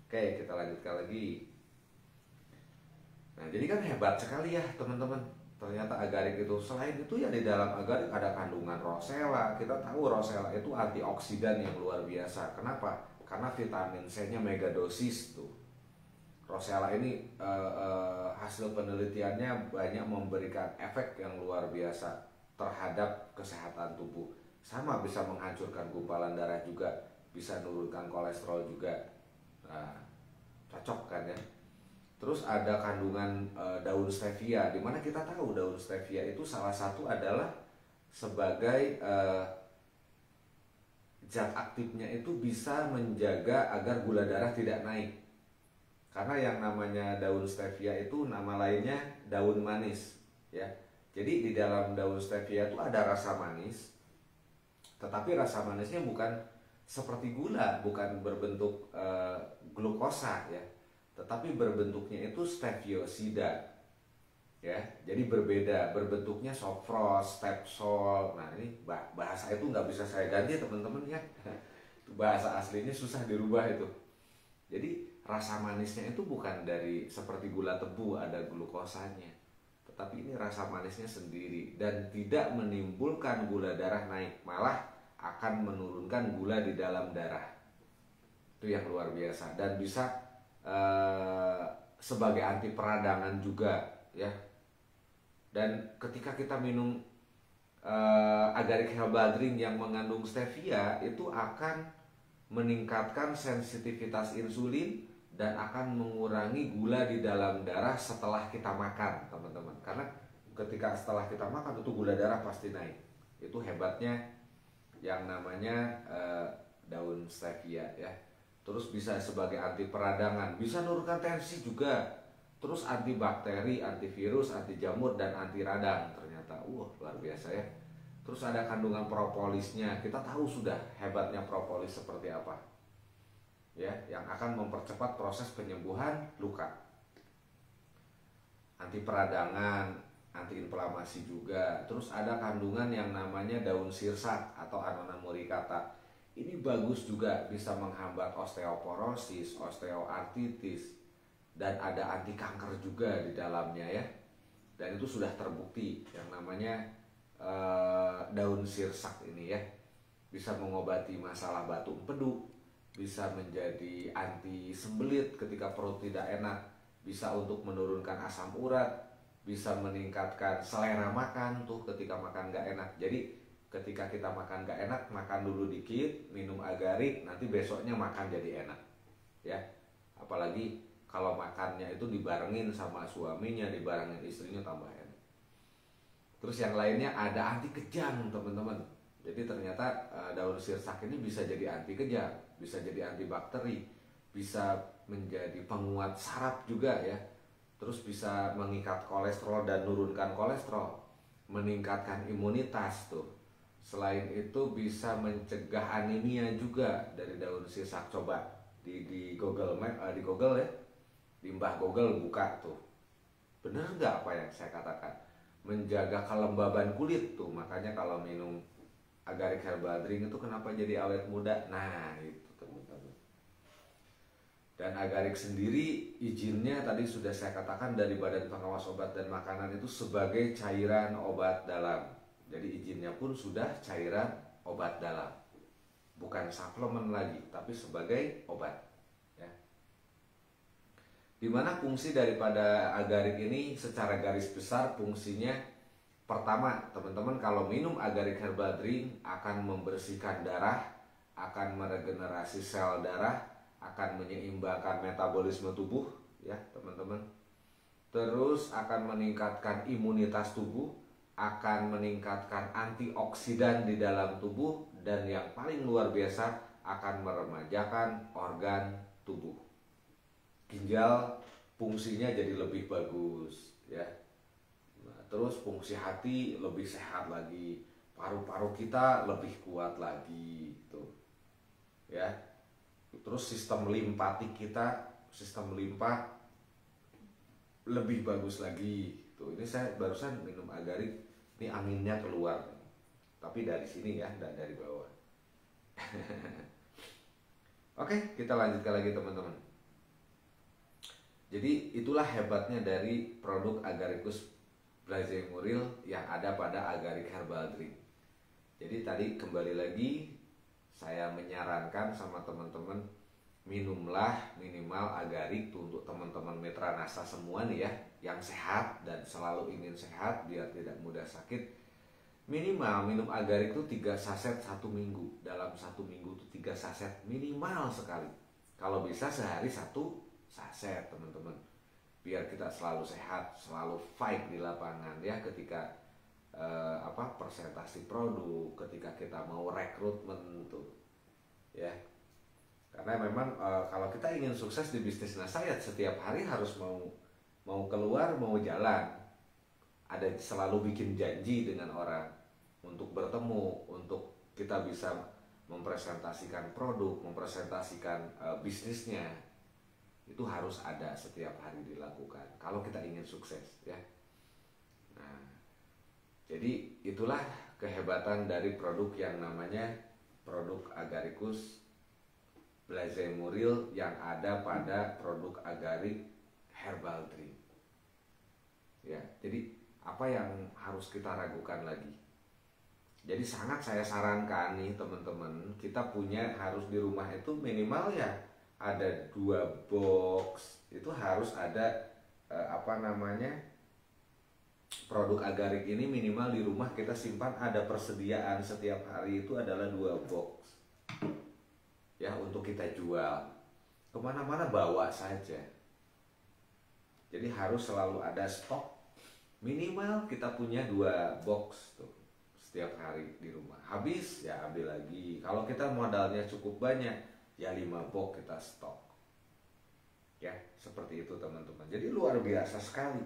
Oke, kita lanjutkan lagi. Nah, jadi kan hebat sekali ya, teman-teman. Ternyata Agaric itu, selain itu ya di dalam Agaric ada kandungan rosella. Kita tahu rosella itu antioksidan yang luar biasa. Kenapa? Karena vitamin C-nya megadosis tuh. Rosella ini hasil penelitiannya banyak memberikan efek yang luar biasa terhadap kesehatan tubuh. Sama bisa menghancurkan gumpalan darah juga, bisa nurunkan kolesterol juga. Nah, cocok kan ya. Terus ada kandungan daun stevia, dimana kita tahu daun stevia itu salah satu adalah sebagai zat aktifnya itu bisa menjaga agar gula darah tidak naik. Karena yang namanya daun stevia itu nama lainnya daun manis, ya. Jadi di dalam daun stevia itu ada rasa manis, tetapi rasa manisnya bukan seperti gula, bukan berbentuk glukosa ya, tetapi berbentuknya itu steviosida, ya. Jadi berbeda, berbentuknya sofros, stepsol. Nah ini bahasa itu nggak bisa saya ganti teman-teman ya. Bahasa aslinya susah dirubah itu. Jadi rasa manisnya itu bukan dari seperti gula tebu ada glukosanya, tetapi ini rasa manisnya sendiri dan tidak menimbulkan gula darah naik, malah akan menurunkan gula di dalam darah. Itu yang luar biasa dan bisa sebagai anti peradangan juga ya. Dan ketika kita minum Agaric Herbal Drink yang mengandung stevia, itu akan meningkatkan sensitivitas insulin dan akan mengurangi gula di dalam darah setelah kita makan, teman-teman. Karena ketika setelah kita makan itu gula darah pasti naik. Itu hebatnya yang namanya daun stevia ya. Terus bisa sebagai anti peradangan, bisa nurunkan tensi juga. Terus antibakteri, antivirus, anti jamur dan anti radang. Ternyata luar biasa ya. Terus ada kandungan propolisnya. Kita tahu sudah hebatnya propolis seperti apa. Ya, yang akan mempercepat proses penyembuhan luka. Anti peradangan, anti inflamasi juga. Terus ada kandungan yang namanya daun sirsak atau Annona muricata. Ini bagus juga, bisa menghambat osteoporosis, osteoartritis, dan ada anti kanker juga di dalamnya ya. Dan itu sudah terbukti yang namanya daun sirsak ini ya, bisa mengobati masalah batu empedu, bisa menjadi anti sembelit ketika perut tidak enak, bisa untuk menurunkan asam urat, bisa meningkatkan selera makan tuh ketika makan gak enak. Jadi ketika kita makan gak enak, makan dulu dikit, minum agaric, nanti besoknya makan jadi enak ya. Apalagi kalau makannya itu dibarengin sama suaminya, dibarengin istrinya, tambah enak. Terus yang lainnya ada anti kejang teman-teman. Jadi ternyata daun sirsak ini bisa jadi anti kejang, bisa jadi antibakteri, bisa menjadi penguat saraf juga ya. Terus bisa mengikat kolesterol dan nurunkan kolesterol, meningkatkan imunitas tuh. Selain itu bisa mencegah anemia juga dari daun sirsak. Coba di Google Map, di Google ya, di Mbah Google buka tuh. Bener nggak apa yang saya katakan? Menjaga kelembaban kulit tuh. Makanya kalau minum Agaric Herbal Drink itu kenapa jadi awet muda? Nah itu teman-teman. Dan Agaric sendiri izinnya tadi sudah saya katakan dari Badan Pengawas Obat dan Makanan itu sebagai cairan obat dalam. Jadi izinnya pun sudah cairan obat dalam, bukan suplemen lagi, tapi sebagai obat ya. Dimana fungsi daripada Agaric ini secara garis besar fungsinya, pertama teman-teman, kalau minum Agaric Herbal Drink akan membersihkan darah, akan meregenerasi sel darah, akan menyeimbangkan metabolisme tubuh ya teman-teman. Terus akan meningkatkan imunitas tubuh, akan meningkatkan antioksidan di dalam tubuh, dan yang paling luar biasa akan meremajakan organ tubuh. Ginjal fungsinya jadi lebih bagus ya. Nah, terus fungsi hati lebih sehat lagi, paru-paru kita lebih kuat lagi tuh ya. Terus sistem limpatik kita, sistem limpa lebih bagus lagi tuh. Ini saya barusan minum Agaric, ini anginnya keluar, tapi dari sini ya, dan dari bawah. Oke, kita lanjutkan lagi teman-teman. Jadi itulah hebatnya dari produk Agaricus blaezemuril yang ada pada Agaric Herbal Drink. Jadi tadi kembali lagi saya menyarankan sama teman-teman, minumlah minimal Agaric tuh untuk teman-teman Mitra Nasa semua nih ya, yang sehat dan selalu ingin sehat biar tidak mudah sakit. minimal minum agarik itu 3 saset 1 minggu. Dalam 1 minggu itu 3 saset minimal sekali. Kalau bisa sehari 1 saset teman-teman. Biar kita selalu sehat, selalu fight di lapangan ya, ketika presentasi produk, ketika kita mau rekrutmen tuh ya. Karena memang kalau kita ingin sukses di bisnis, nah saya setiap hari harus mau keluar, mau jalan, ada selalu bikin janji dengan orang untuk bertemu, untuk kita bisa mempresentasikan produk, mempresentasikan bisnisnya. Itu harus ada setiap hari dilakukan kalau kita ingin sukses ya. Nah, jadi itulah kehebatan dari produk yang namanya produk Agaricus Blazemuril yang ada pada produk Agarik Herbal Drink. Ya, jadi apa yang harus kita ragukan lagi? Jadi sangat saya sarankan nih teman-teman, kita punya harus di rumah itu minimal ya ada 2 box, itu harus ada produk agarik ini minimal di rumah kita simpan, ada persediaan setiap hari itu adalah 2 box ya, untuk kita jual kemana-mana bawa saja. Jadi harus selalu ada stok, minimal kita punya 2 box tuh setiap hari di rumah. Habis ya ambil lagi, kalau kita modalnya cukup banyak ya 5 box kita stok ya, seperti itu teman-teman. Jadi luar biasa sekali.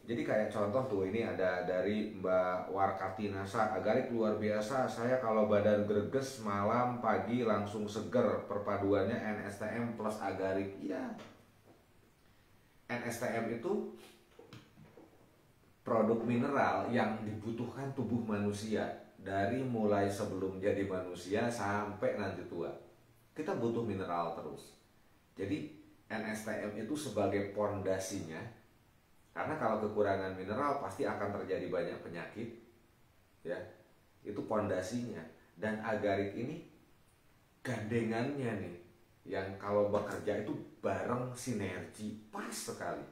Jadi kayak contoh tuh, ini ada dari Mbak Warkati Nasa, agarik luar biasa, saya kalau badan greges malam pagi langsung seger, perpaduannya NSTM plus agarik. Ya, NSTM itu produk mineral yang dibutuhkan tubuh manusia dari mulai sebelum jadi manusia sampai nanti tua. Kita butuh mineral terus. Jadi NSTM itu sebagai pondasinya, karena kalau kekurangan mineral pasti akan terjadi banyak penyakit ya. Itu pondasinya. Dan agarik ini gandengannya nih, yang kalau bekerja itu bareng, sinergi, pas sekali.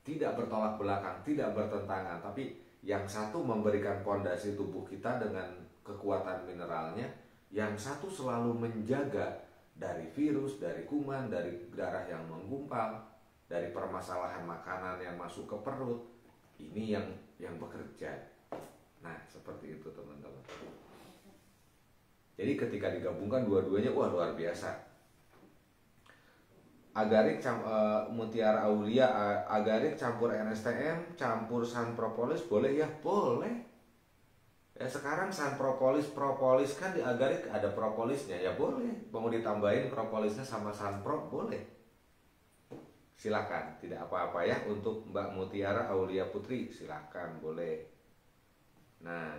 Tidak bertolak belakang, tidak bertentangan, tapi yang satu memberikan pondasi tubuh kita dengan kekuatan mineralnya, yang satu selalu menjaga dari virus, dari kuman, dari darah yang menggumpal, dari permasalahan makanan yang masuk ke perut. Ini yang bekerja. Nah, seperti itu teman-teman. Jadi ketika digabungkan dua-duanya, wah luar biasa. Agarik Mutiara Aulia, agarik campur NSTM, campur Sun Propolis, boleh ya? Boleh. Ya sekarang Sun propolis kan di agarik ada propolisnya, ya boleh. Mau ditambahin propolisnya sama Sun Pro, boleh. Silakan, tidak apa-apa ya. Untuk Mbak Mutiara Aulia Putri, silakan, boleh. Nah,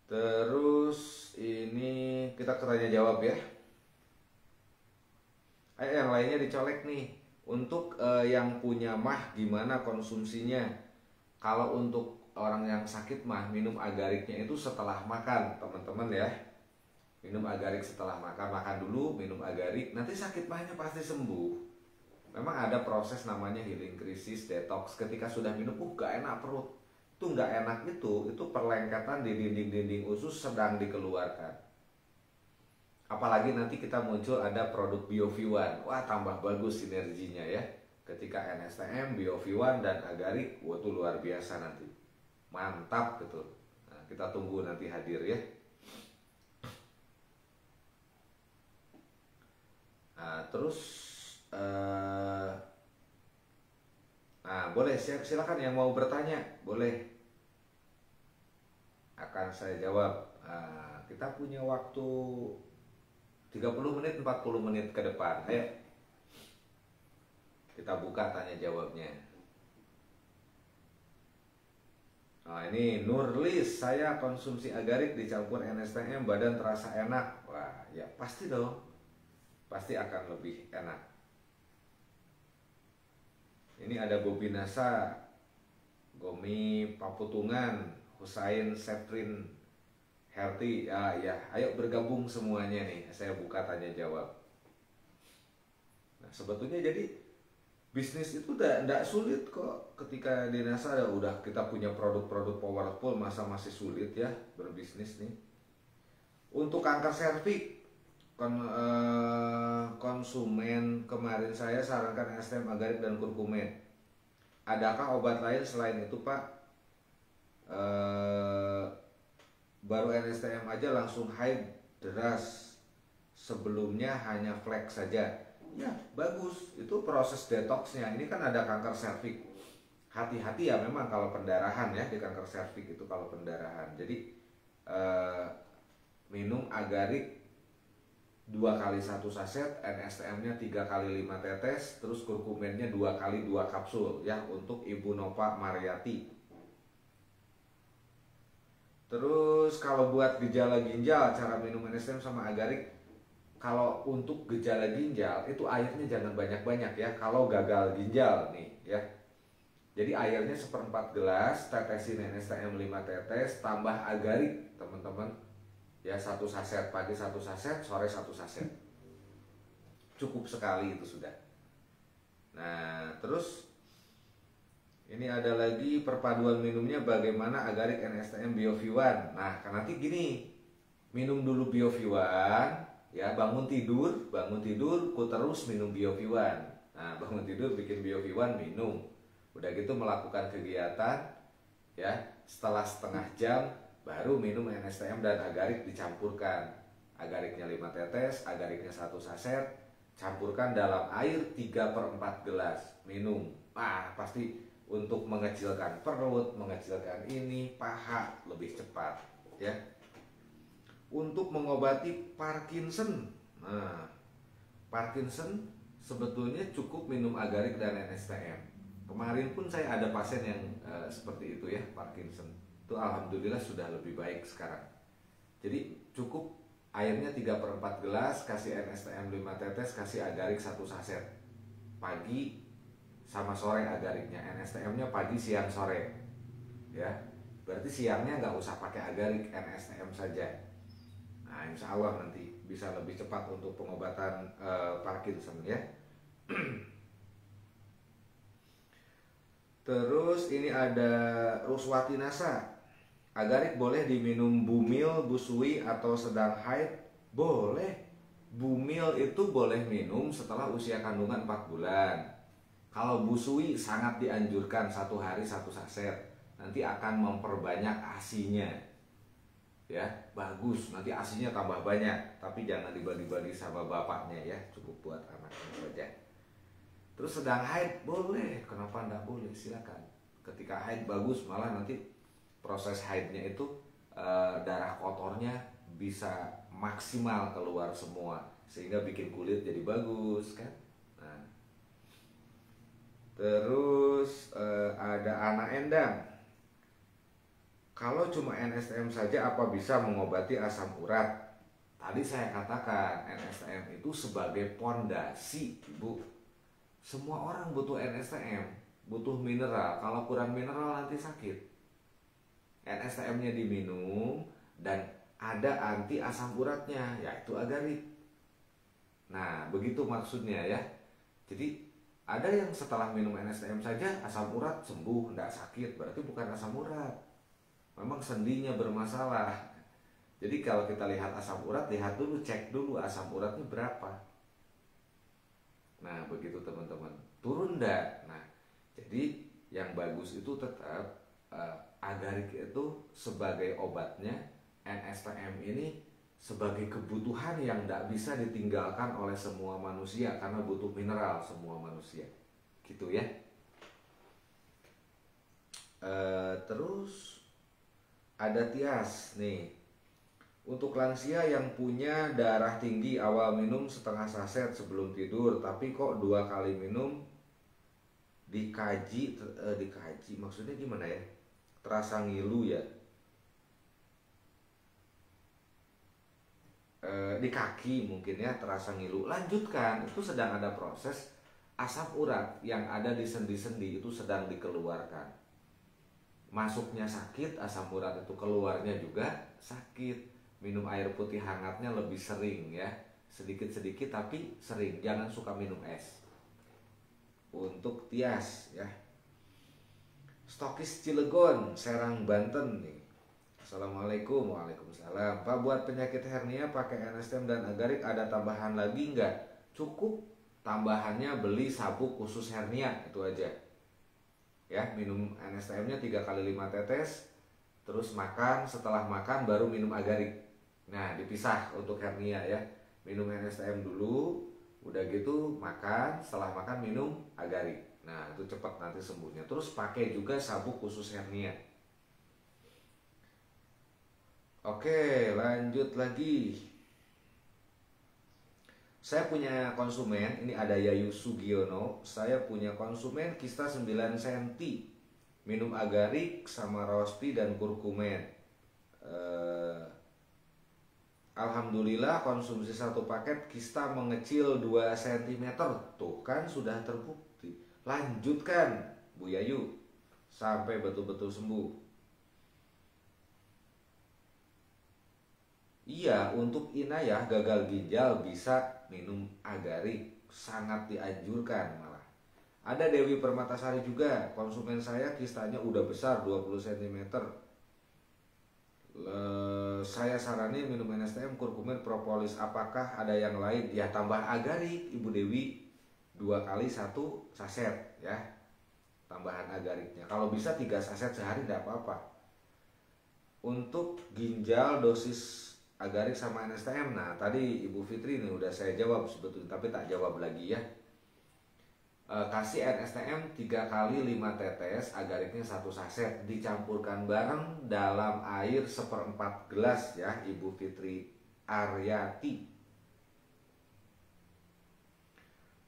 terus ini kita tanya jawab ya. Ayo yang lainnya dicolek nih. Untuk yang punya mah gimana konsumsinya? Kalau untuk orang yang sakit mah, minum agariknya itu setelah makan teman-teman ya. Minum agarik setelah makan dulu, minum agarik, nanti sakit mahnya pasti sembuh. Memang ada proses namanya healing krisis, detox. Ketika sudah minum, gak enak perut. Itu gak enak itu perlengketan di dinding-dinding usus sedang dikeluarkan. Apalagi nanti kita muncul ada produk BioV1, wah tambah bagus sinerginya ya. Ketika NSTM, BioV1 dan agarik, wah itu luar biasa nanti. Mantap gitu. Nah, kita tunggu nanti hadir ya. Nah, terus boleh silakan yang mau bertanya, boleh. Akan saya jawab. Kita punya waktu 30 menit, 40 menit ke depan. Ayo. Kita buka tanya jawabnya. Nah, ini Nurlis, saya konsumsi agarik dicampur NSTM, badan terasa enak. Wah, ya pasti dong. Pasti akan lebih enak. Ini ada Bobi Nasa, Gomi Paputungan, Husain Seprin Herti. Ya, ayo bergabung semuanya nih. Saya buka tanya jawab. Nah, sebetulnya jadi Bisnis itu udah sulit kok. Ketika di NASA udah kita punya produk-produk powerful, masa masih sulit ya berbisnis nih. Untuk kanker serviks, konsumen kemarin saya sarankan NSTM agarik dan kurkumin. Adakah obat lain selain itu Pak? Baru NSTM aja langsung high deras. Sebelumnya hanya flek saja. Ya bagus, itu proses detoxnya. Ini kan ada kanker serviks. Hati-hati ya memang kalau pendarahan ya, di kanker serviks itu kalau pendarahan. Jadi minum agarik 2 kali 1 saset, NSTM-nya 3 kali 5 tetes, terus kurkuminnya 2 kali 2 kapsul ya untuk Ibu Nova Mariati. Terus kalau buat gejala ginjal, cara minum NSTM sama agarik, kalau untuk gejala ginjal itu airnya jangan banyak-banyak ya. Kalau gagal ginjal nih ya. Jadi airnya 1/4 gelas, tetesin NSTM 5 tetes, tambah agarik teman-teman. Ya 1 saset, pagi 1 saset, sore 1 saset. Cukup sekali itu sudah. Nah terus ini ada lagi perpaduan minumnya bagaimana agarik NSTM BioV1. Nah nanti gini, minum dulu BioV1 ya, bangun tidur ku terus minum BioV1. Nah bangun tidur bikin BioV1 minum, udah gitu melakukan kegiatan ya, setelah setengah jam baru minum NSTM dan agarik dicampurkan. Agariknya 5 tetes, agariknya 1 saset, campurkan dalam air 3/4 gelas, minum. Pasti untuk mengecilkan perut, mengecilkan ini, paha lebih cepat ya. Untuk mengobati Parkinson. Nah, Parkinson sebetulnya cukup minum agarik dan NSTM. Kemarin pun saya ada pasien yang seperti itu ya, Parkinson. Itu alhamdulillah sudah lebih baik sekarang. Jadi cukup airnya 3/4 gelas, kasih NSTM 5 tetes, kasih agarik 1 saset. Pagi sama sore agariknya, NSTM-nya pagi, siang, sore. Ya, berarti siangnya nggak usah pakai agarik, NSTM saja. Nah, insya Allah nanti bisa lebih cepat untuk pengobatan Parkinson ya. Terus ini ada Ruswati Nasa. Agarik boleh diminum bumil, busui atau sedang haid? Boleh. Bumil itu boleh minum setelah usia kandungan 4 bulan. Kalau busui sangat dianjurkan 1 hari 1 saset. Nanti akan memperbanyak asinya. Ya, bagus, nanti asinya tambah banyak, tapi jangan dibagi-bagi sama bapaknya ya, cukup buat anaknya saja. Terus sedang haid boleh, kenapa enggak boleh, silakan. Ketika haid bagus, malah nanti proses haidnya itu darah kotornya bisa maksimal keluar semua, sehingga bikin kulit jadi bagus kan. Nah. Terus ada Ana Endang. Kalau cuma NSTM saja apa bisa mengobati asam urat? Tadi saya katakan NSTM itu sebagai pondasi, Ibu. Semua orang butuh NSTM, butuh mineral. Kalau kurang mineral nanti sakit. NSTM-nya diminum dan ada anti asam uratnya, yaitu agarik. Nah, begitu maksudnya ya. Jadi ada yang setelah minum NSTM saja asam urat sembuh, tidak sakit, berarti bukan asam urat. Memang sendinya bermasalah. Jadi kalau kita lihat asam urat, lihat dulu, cek dulu asam uratnya berapa. Nah begitu teman-teman, turun enggak? Nah jadi yang bagus itu tetap agarik itu sebagai obatnya, NSTM ini sebagai kebutuhan yang tidak bisa ditinggalkan oleh semua manusia, karena butuh mineral semua manusia, gitu ya. Terus ada Tias nih. Untuk lansia yang punya darah tinggi, awal minum setengah saset sebelum tidur, tapi kok 2 kali minum dikaji maksudnya gimana ya? Terasa ngilu ya. Di kaki mungkin ya, terasa ngilu. Lanjutkan, itu sedang ada proses asam urat yang ada di sendi-sendi itu sedang dikeluarkan. Masuknya sakit, asam urat itu keluarnya juga sakit. Minum air putih hangatnya lebih sering ya, sedikit-sedikit tapi sering. Jangan suka minum es. untuk Tias ya. Stokis Cilegon, Serang, Banten nih. Assalamualaikum. Waalaikumsalam. Pak, buat penyakit hernia pakai NSTM dan agarik ada tambahan lagi nggak? Cukup tambahannya beli sabuk khusus hernia, itu aja ya. Minum NSTM-nya 3 kali 5 tetes, terus makan, setelah makan baru minum agarik. Nah, dipisah untuk hernia ya. Minum NSTM dulu, udah gitu makan, setelah makan minum agarik. Nah, itu cepat nanti sembuhnya. Terus pakai juga sabuk khusus hernia. Oke, lanjut lagi. Saya punya konsumen, ini ada Yayu Sugiono. Saya punya konsumen kista 9 cm. Minum agarik sama rospi dan kurkumen. Alhamdulillah konsumsi 1 paket kista mengecil 2 cm. Tuh kan sudah terbukti. Lanjutkan Bu Yayu sampai betul-betul sembuh. Iya, untuk inayah gagal ginjal bisa minum agarik, sangat dianjurkan malah. Ada Dewi Permatasari juga, konsumen saya kistanya udah besar 20 cm. Saya saranin minum NSTM, kurkumin, propolis. Apakah ada yang lain? Ya tambah agarik Ibu Dewi, 2 kali 1 saset ya, tambahan agariknya. Kalau bisa 3 saset sehari tidak apa-apa. Untuk ginjal dosis agarik sama NSTM, nah tadi Ibu Fitri nih udah saya jawab sebetulnya, tapi tak jawab lagi ya. Kasih NSTM 3 kali 5 tetes, agariknya 1 saset, dicampurkan bareng dalam air 1/4 gelas ya Ibu Fitri Aryati.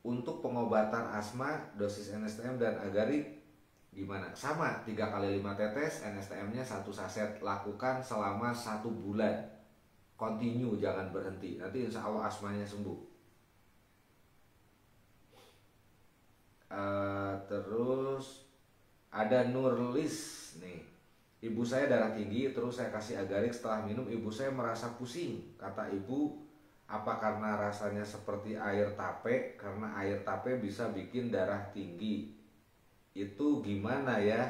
Untuk pengobatan asma, dosis NSTM dan agarik gimana? Sama, 3 kali 5 tetes, NSTM-nya 1 saset. Lakukan selama 1 bulan. Continue, jangan berhenti. Nanti insya Allah asmanya sembuh. Terus ada Nurlis nih. Ibu saya darah tinggi, terus saya kasih agarik. Setelah minum, ibu saya merasa pusing. Kata ibu, apa karena rasanya seperti air tape? Karena air tape bisa bikin darah tinggi. Itu gimana ya?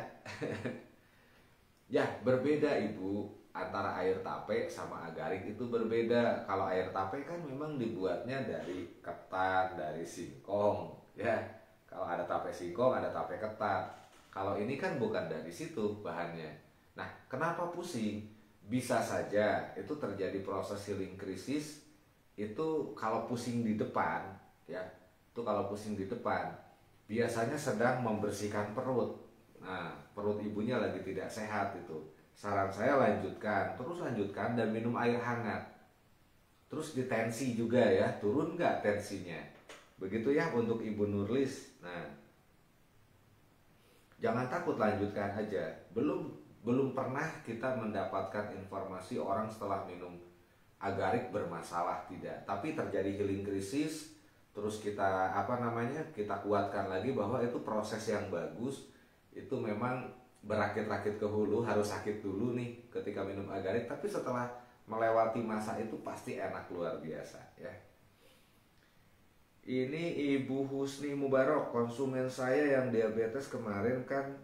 Ya berbeda Ibu, antara air tape sama agarik itu berbeda. Kalau air tape kan memang dibuatnya dari ketan, dari singkong ya. Kalau ada tape singkong, ada tape ketan. Kalau ini kan bukan dari situ bahannya. Nah, kenapa pusing? Bisa saja itu terjadi proses healing krisis. Itu kalau pusing di depan ya, itu kalau pusing di depan biasanya sedang membersihkan perut. Nah, perut ibunya lagi tidak sehat itu. Saran saya terus lanjutkan dan minum air hangat. Terus ditensi juga ya, turun nggak tensinya. Begitu ya untuk Ibu Nurlis. Nah, jangan takut, lanjutkan aja. Belum pernah kita mendapatkan informasi orang setelah minum agarik bermasalah, tidak. Tapi terjadi healing krisis, terus kita kita kuatkan lagi bahwa itu proses yang bagus. Itu memang berakit-rakit ke hulu, harus sakit dulu nih ketika minum agarik, tapi setelah melewati masa itu pasti enak luar biasa ya. Ini Ibu Husni Mubarok, konsumen saya yang diabetes kemarin kan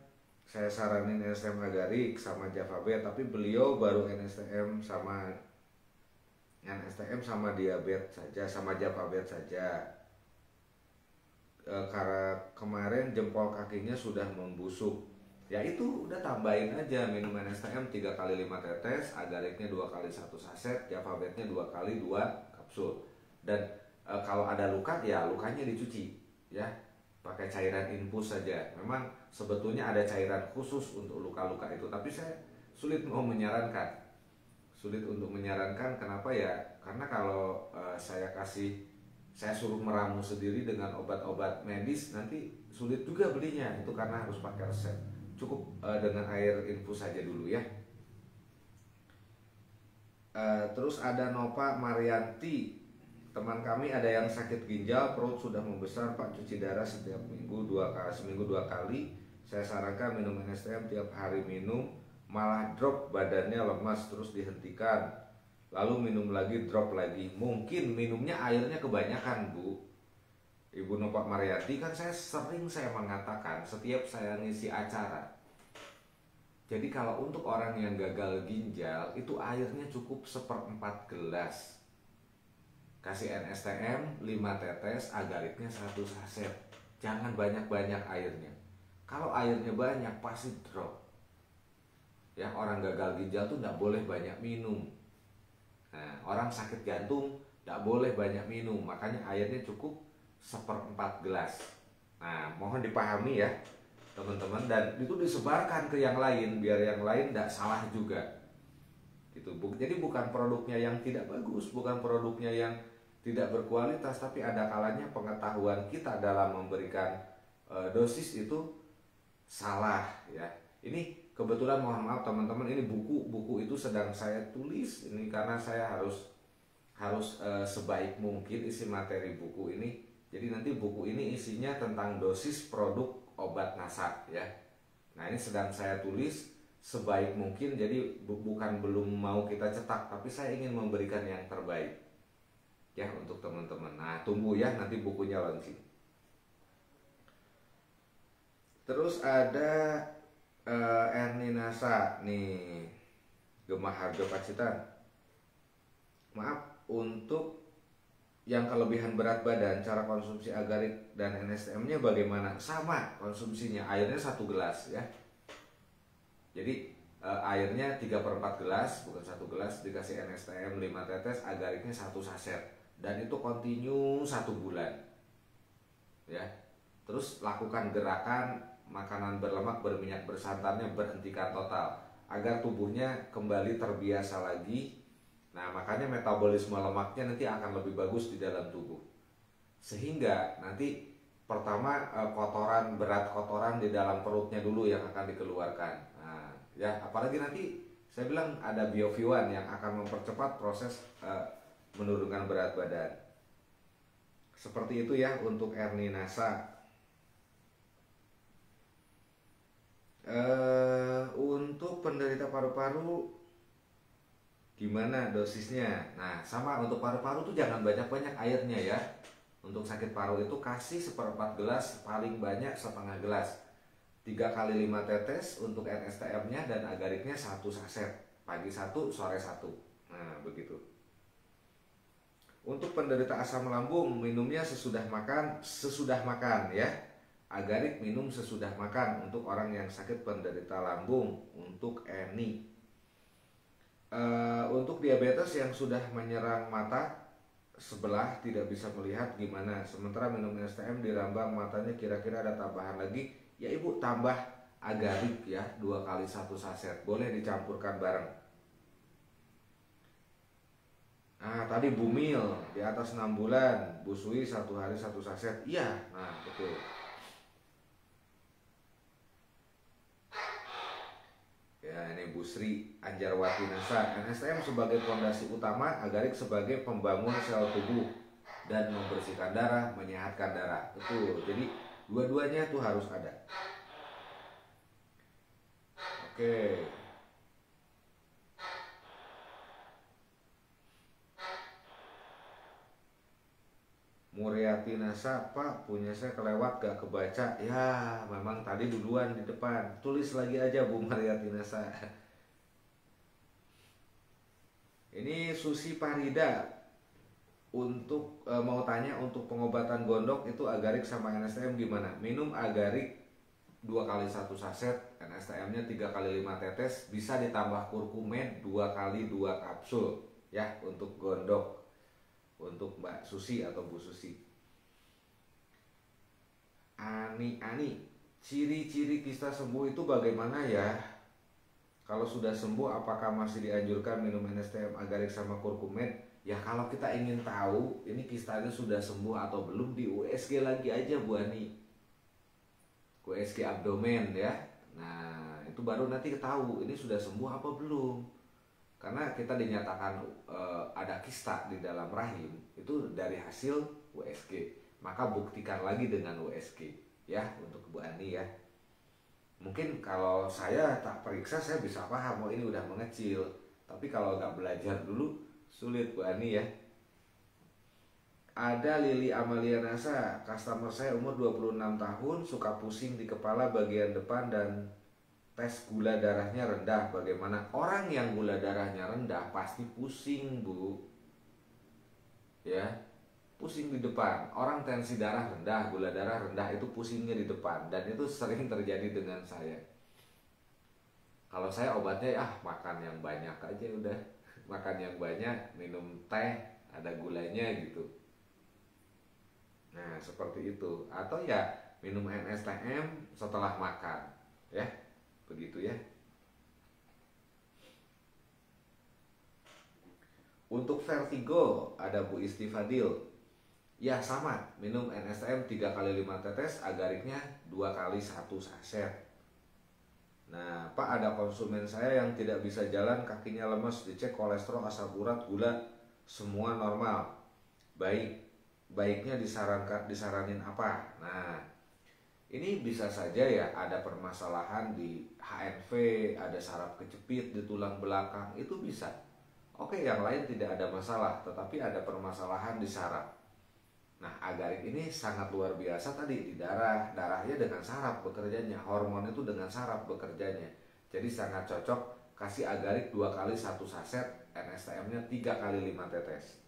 saya saranin NSTM agarik sama Javabet, tapi beliau baru NSTM sama diabetes saja, sama Javabet saja. Karena kemarin jempol kakinya sudah membusuk. Ya itu udah tambahin aja minum NSTM 3 kali 5 tetes, agariknya 2 kali 1 saset, Javabetnya 2 kali 2 kapsul. Dan kalau ada luka ya lukanya dicuci ya, pakai cairan infus saja. Memang sebetulnya ada cairan khusus untuk luka-luka itu, tapi saya sulit untuk menyarankan. Kenapa ya? Karena kalau saya suruh meramu sendiri dengan obat-obat medis, nanti sulit juga belinya. Itu karena harus pakai resep. Cukup dengan air infus saja dulu ya. Terus ada Nova Marianti, teman kami ada yang sakit ginjal, perut sudah membesar Pak, cuci darah setiap seminggu 2 kali. Saya sarankan minum NSTM tiap hari minum, malah drop badannya lemas, terus dihentikan. Lalu minum lagi, drop lagi. Mungkin minumnya airnya kebanyakan Bu. Ibu Nova Mariati, kan saya mengatakan setiap saya ngisi acara, jadi kalau untuk orang yang gagal ginjal itu airnya cukup 1/4 gelas. Kasih NSTM 5 tetes, agariknya 1 saset. Jangan banyak-banyak airnya. Kalau airnya banyak pasti drop. Ya, orang gagal ginjal tuh nggak boleh banyak minum. Nah, orang sakit jantung nggak boleh banyak minum, makanya airnya cukup 1/4 gelas. Nah, mohon dipahami ya teman-teman, dan itu disebarkan ke yang lain biar yang lain nggak salah juga. Gitu. Jadi bukan produknya yang tidak bagus, bukan produknya yang tidak berkualitas, tapi ada kalanya pengetahuan kita dalam memberikan dosis itu salah ya. Ini kebetulan, mohon maaf teman-teman, ini buku itu sedang saya tulis ini karena saya harus sebaik mungkin isi materi buku ini. Jadi nanti buku ini isinya tentang dosis produk obat NASA ya. Nah, ini sedang saya tulis sebaik mungkin, jadi bukan belum mau kita cetak, tapi saya ingin memberikan yang terbaik ya untuk teman-teman. Nah, tunggu ya nanti bukunya launching. Terus ada Erni Nasa nih, Gemah Harjo Pacitan. Maaf, untuk yang kelebihan berat badan, cara konsumsi agarik dan NSTM-nya bagaimana? Sama konsumsinya, airnya 1 gelas ya. Jadi airnya 3/4 gelas, bukan 1 gelas, dikasih NSTM 5 tetes, agariknya 1 saset. Dan itu continue 1 bulan ya. Terus lakukan gerakan makanan berlemak berminyak bersantannya berhentikan total agar tubuhnya kembali terbiasa lagi. Nah, makanya metabolisme lemaknya nanti akan lebih bagus di dalam tubuh, sehingga nanti pertama kotoran di dalam perutnya dulu yang akan dikeluarkan. Nah ya, apalagi nanti saya bilang ada BioV1 yang akan mempercepat proses menurunkan berat badan. Seperti itu ya untuk Erni Nasa. Untuk penderita paru-paru gimana dosisnya? Nah, sama untuk paru-paru tuh jangan banyak-banyak airnya ya. Untuk sakit paru itu kasih 1/4 gelas, paling banyak 1/2 gelas. 3 kali 5 tetes untuk NSTM-nya dan agariknya 1 saset. Pagi 1, sore 1. Nah, begitu. Untuk penderita asam lambung, minumnya sesudah makan ya. Agarik minum sesudah makan untuk orang yang sakit penderita lambung. Untuk ENI. Untuk diabetes yang sudah menyerang mata sebelah tidak bisa melihat gimana, sementara minum NSTM dirambang matanya, kira-kira ada tambahan lagi? Ya ibu, tambah agarik ya, 2 kali 1 saset, boleh dicampurkan bareng. Nah, tadi Bumil di atas 6 bulan, busui 1 hari 1 saset. Iya, nah betul. Ya, ini Bu Sri Anjarwati Nasa. NSTM sebagai fondasi utama, agarik sebagai pembangun sel tubuh dan membersihkan darah, menyehatkan darah. Betul. Jadi dua-duanya tuh harus ada. Oke. Muriati Nasa, Pak, punya saya kelewat gak kebaca. Ya, memang tadi duluan di depan. Tulis lagi aja Bu Muriati Nasa. Ini Susi Parida untuk mau tanya, untuk pengobatan gondok itu agarik sama NSTM gimana? Minum agarik 2 kali 1 saset, NSTM-nya 3 kali 5 tetes, bisa ditambah kurkumin 2 kali 2 kapsul ya untuk gondok. Untuk Mbak Susi atau Bu Susi. Ani, ciri-ciri kista sembuh itu bagaimana ya? Kalau sudah sembuh, apakah masih dianjurkan minum NSTM agarik sama kurkumin? Ya, kalau kita ingin tahu ini kistanya sudah sembuh atau belum, di USG lagi aja Bu Ani. USG abdomen ya. Nah, itu baru nanti tahu ini sudah sembuh apa belum. Karena kita dinyatakan ada kista di dalam rahim itu dari hasil USG, maka buktikan lagi dengan USG ya untuk Bu Ani ya. Mungkin kalau saya tak periksa saya bisa paham, oh ini udah mengecil, tapi kalau nggak belajar dulu sulit Bu Ani ya. Ada Lili Amalia Nasa, customer saya umur 26 tahun, suka pusing di kepala bagian depan dan tes gula darahnya rendah. Bagaimana? Orang yang gula darahnya rendah pasti pusing, Bu. Ya, pusing di depan. Orang tensi darah rendah, gula darah rendah itu pusingnya di depan, dan itu sering terjadi dengan saya. Kalau saya obatnya makan yang banyak aja udah. Makan yang banyak, minum teh ada gulanya gitu. Nah, seperti itu. Atau ya minum NSTM setelah makan, ya. Begitu ya. Untuk vertigo ada Bu Istifadil. Ya sama, minum NSTM 3 kali 5 tetes, agariknya 2 kali 1 saset. Nah, Pak, ada konsumen saya yang tidak bisa jalan, kakinya lemes, dicek kolesterol, asam urat, gula, semua normal. Baiknya disaranin apa? Nah, ini bisa saja ya ada permasalahan di HNV, ada saraf kejepit di tulang belakang, itu bisa. Oke, yang lain tidak ada masalah, tetapi ada permasalahan di saraf. Nah, agarik ini sangat luar biasa tadi di darahnya dengan saraf bekerjanya, hormon itu dengan saraf bekerjanya. Jadi sangat cocok kasih agarik 2 kali 1 saset, NSTM-nya 3 kali 5 tetes.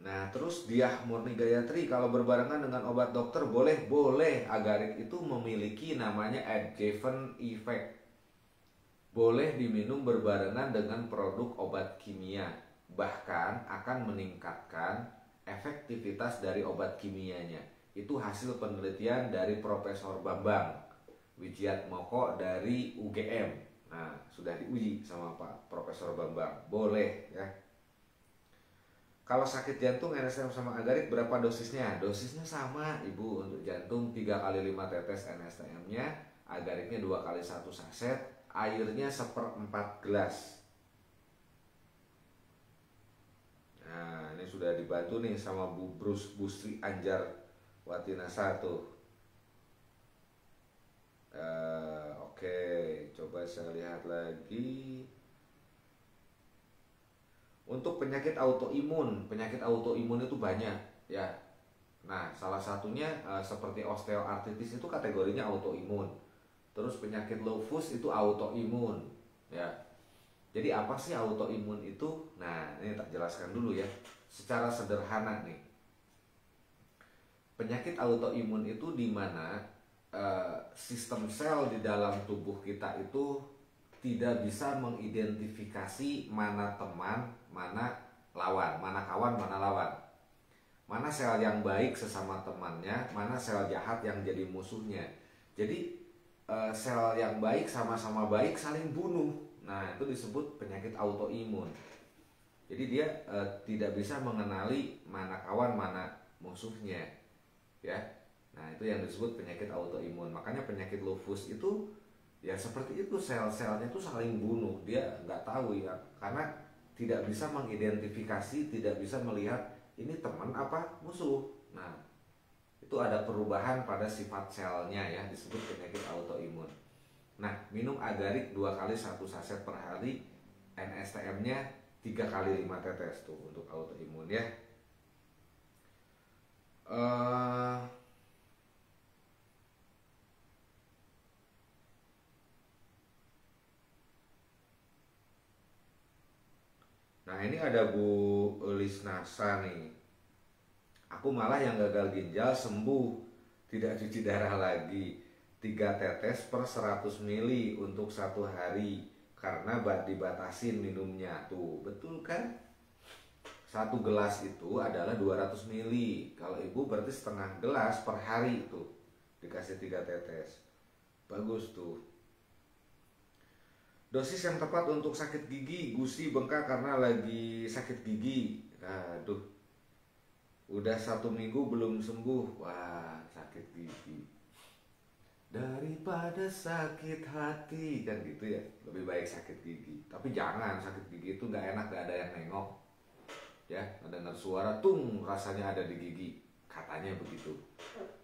Nah, terus Diah Murni Gayatri, kalau berbarengan dengan obat dokter boleh? Boleh. Agarik itu memiliki namanya adjuvant effect. Boleh diminum berbarengan dengan produk obat kimia. Bahkan akan meningkatkan efektivitas dari obat kimianya. Itu hasil penelitian dari Profesor Bambang Wijiatmoko dari UGM. Nah, sudah diuji sama Pak Profesor Bambang. Boleh ya. Kalau sakit jantung NSTM sama agarik berapa dosisnya? Dosisnya sama Ibu. Untuk jantung 3 kali 5 tetes NSTM-nya, agariknya 2 kali 1 saset, airnya 1/4 gelas. Nah, ini sudah dibantu nih sama Bu Busri Anjar Watinasa tuh. Oke, coba saya lihat lagi. Untuk penyakit autoimun itu banyak ya. Nah, salah satunya seperti osteoartritis itu kategorinya autoimun. Terus penyakit lupus itu autoimun ya. Jadi apa sih autoimun itu? Nah, ini tak jelaskan dulu ya, secara sederhana nih. Penyakit autoimun itu di mana sistem sel di dalam tubuh kita itu tidak bisa mengidentifikasi mana teman, mana lawan, mana kawan, mana lawan. Mana sel yang baik sesama temannya, mana sel jahat yang jadi musuhnya. Jadi sel yang baik sama-sama baik saling bunuh. Nah, itu disebut penyakit autoimun. Jadi dia tidak bisa mengenali mana kawan, mana musuhnya. Ya. Nah, itu yang disebut penyakit autoimun. Makanya penyakit lupus itu ya seperti itu, sel-selnya itu saling bunuh. Dia nggak tahu ya, karena tidak bisa mengidentifikasi, tidak bisa melihat ini teman apa musuh. Nah, itu ada perubahan pada sifat selnya ya, disebut penyakit autoimun. Nah, minum agarik 2 kali 1 saset per hari, NSTM-nya 3 kali 5 tetes tuh untuk autoimun ya. Nah, ini ada Bu Lisnasa nih. Aku malah yang gagal ginjal sembuh, tidak cuci darah lagi. 3 tetes per 100 mili untuk 1 hari karena dibatasin minumnya. Tuh, betul kan? 1 gelas itu adalah 200 mili. Kalau Ibu berarti setengah gelas per hari itu dikasih 3 tetes. Bagus tuh. Dosis yang tepat untuk sakit gigi, gusi, bengkak karena lagi sakit gigi. Aduh, udah 1 minggu belum sembuh. Wah, sakit gigi. Daripada sakit hati, kan gitu ya. Lebih baik sakit gigi. Tapi jangan, sakit gigi itu nggak enak, nggak ada yang nengok. Ya, dengar suara tung rasanya ada di gigi. Katanya begitu.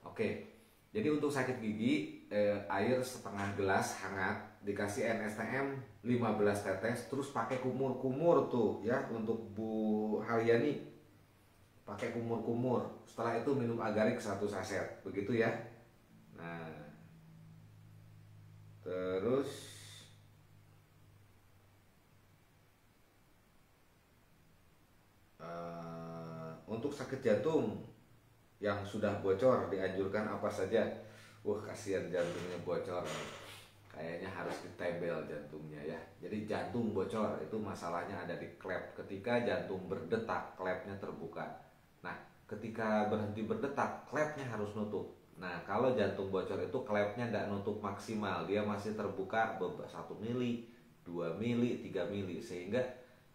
Oke. Jadi untuk sakit gigi, air setengah gelas hangat, dikasih NSTM 15 tetes, terus pakai kumur-kumur tuh ya untuk Bu Haryani, pakai kumur-kumur. Setelah itu minum agarik 1 saset, begitu ya. Nah, terus untuk sakit jantung yang sudah bocor dianjurkan apa saja? Wah, kasihan jantungnya bocor. Kayaknya harus ditembel jantungnya ya. Jadi jantung bocor itu masalahnya ada di klep. Ketika jantung berdetak, klepnya terbuka. Nah, ketika berhenti berdetak, klepnya harus nutup. Nah, kalau jantung bocor itu klepnya nggak nutup maksimal, dia masih terbuka 1 mili, 2 mili, 3 mili, sehingga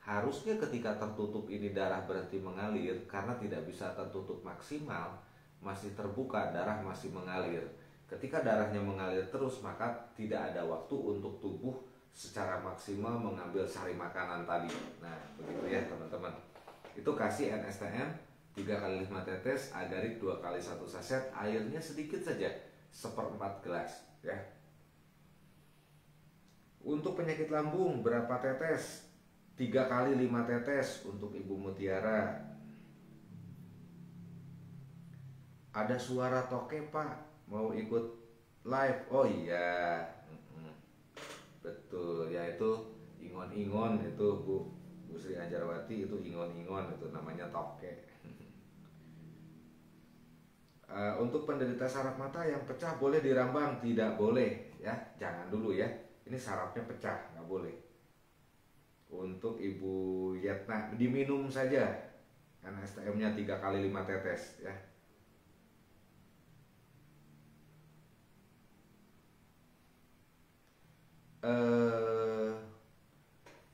harusnya ketika tertutup ini darah berhenti mengalir karena tidak bisa tertutup maksimal, masih terbuka, darah masih mengalir. Ketika darahnya mengalir terus, maka tidak ada waktu untuk tubuh secara maksimal mengambil sari makanan tadi. Nah, begitu ya teman-teman. Itu kasih NSTM 3 kali 5 tetes, agarik 2 kali 1 saset, airnya sedikit saja, 1/4 gelas ya. Untuk penyakit lambung berapa tetes? 3 kali 5 tetes untuk Ibu Mutiara. Ada suara toke Pak, mau ikut live? Oh iya, betul ya, itu ingon-ingon itu Bu Sri Anjarwati, itu ingon-ingon, itu namanya toke. Untuk penderita saraf mata yang pecah boleh dirambang? Tidak boleh ya, jangan dulu ya, ini sarafnya pecah, nggak boleh. Untuk Ibu Yetna diminum saja NSTM-nya 3 kali 5 tetes ya.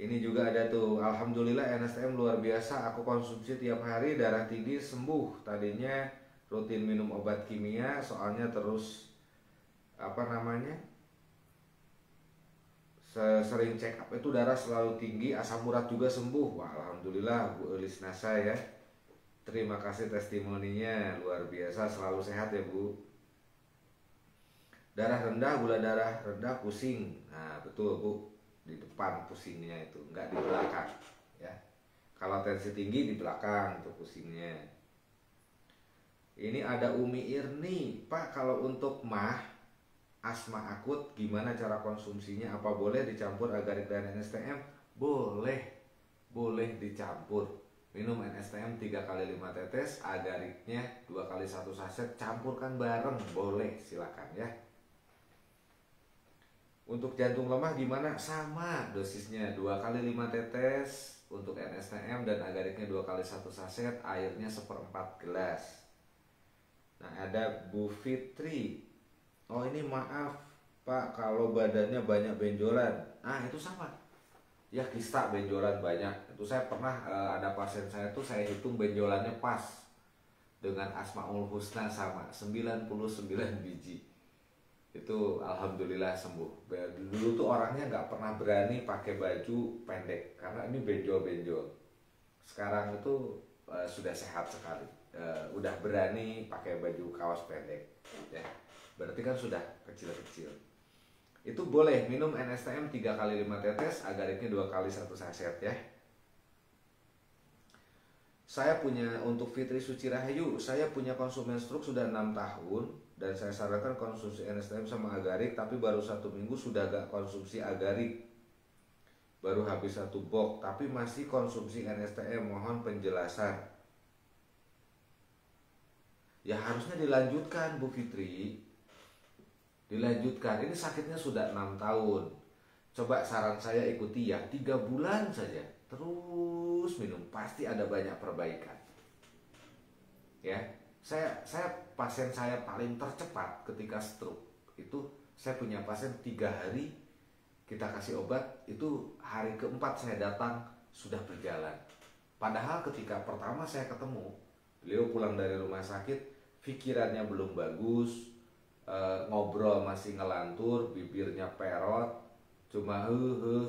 Ini juga ada tuh, alhamdulillah NSTM luar biasa, aku konsumsi tiap hari, darah tinggi sembuh. Tadinya rutin minum obat kimia, soalnya terus sering check up itu darah selalu tinggi, asam urat juga sembuh. Wah, alhamdulillah Bu Elis Nasa ya, terima kasih testimoninya, luar biasa, selalu sehat ya Bu. Darah rendah, gula darah rendah, pusing. Nah betul Bu, di depan pusingnya itu, nggak di belakang ya. Kalau tensi tinggi di belakang itu pusingnya. Ini ada Umi Irni, Pak, kalau untuk asma akut gimana cara konsumsinya? Apa boleh dicampur agarik dan NSTM? Boleh, boleh dicampur. Minum NSTM 3 kali 5 tetes, agariknya 2 kali 1 saset, campurkan bareng, boleh, silakan ya. Untuk jantung lemah gimana? Sama dosisnya, 2 kali 5 tetes untuk NSTM dan agariknya 2 kali 1 saset, airnya 1/4 gelas. Nah, ada Bu Fitri. Oh, ini maaf Pak, kalau badannya banyak benjolan. Ah, itu sama. Ya, kista benjolan banyak. Itu saya pernah ada pasien saya tuh, saya hitung benjolannya pas dengan Asmaul Husna sama 99 biji. Itu alhamdulillah sembuh. Dulu tuh orangnya nggak pernah berani pakai baju pendek karena ini benjol-benjol. Sekarang itu sudah sehat sekali, udah berani pakai baju kaos pendek ya. Berarti kan sudah kecil-kecil. Itu boleh minum NSTM 3 kali 5 tetes, agariknya 2 kali 1 saset ya. Saya punya, untuk Fitri Suci Rahayu, saya punya konsumen stroke sudah 6 tahun dan saya sarankan konsumsi NSTM sama agarik, tapi baru 1 minggu sudah gak konsumsi agarik, baru habis 1 box, tapi masih konsumsi NSTM. Mohon penjelasan. Ya harusnya dilanjutkan Bu Fitri, dilanjutkan. Ini sakitnya sudah 6 tahun. Coba saran saya ikuti ya, 3 bulan saja terus minum, pasti ada banyak perbaikan ya. Saya pasien saya paling tercepat ketika stroke itu, saya punya pasien 3 hari kita kasih obat, itu hari keempat saya datang sudah berjalan. Padahal ketika pertama saya ketemu beliau pulang dari rumah sakit, pikirannya belum bagus, ngobrol masih ngelantur, bibirnya perot, cuma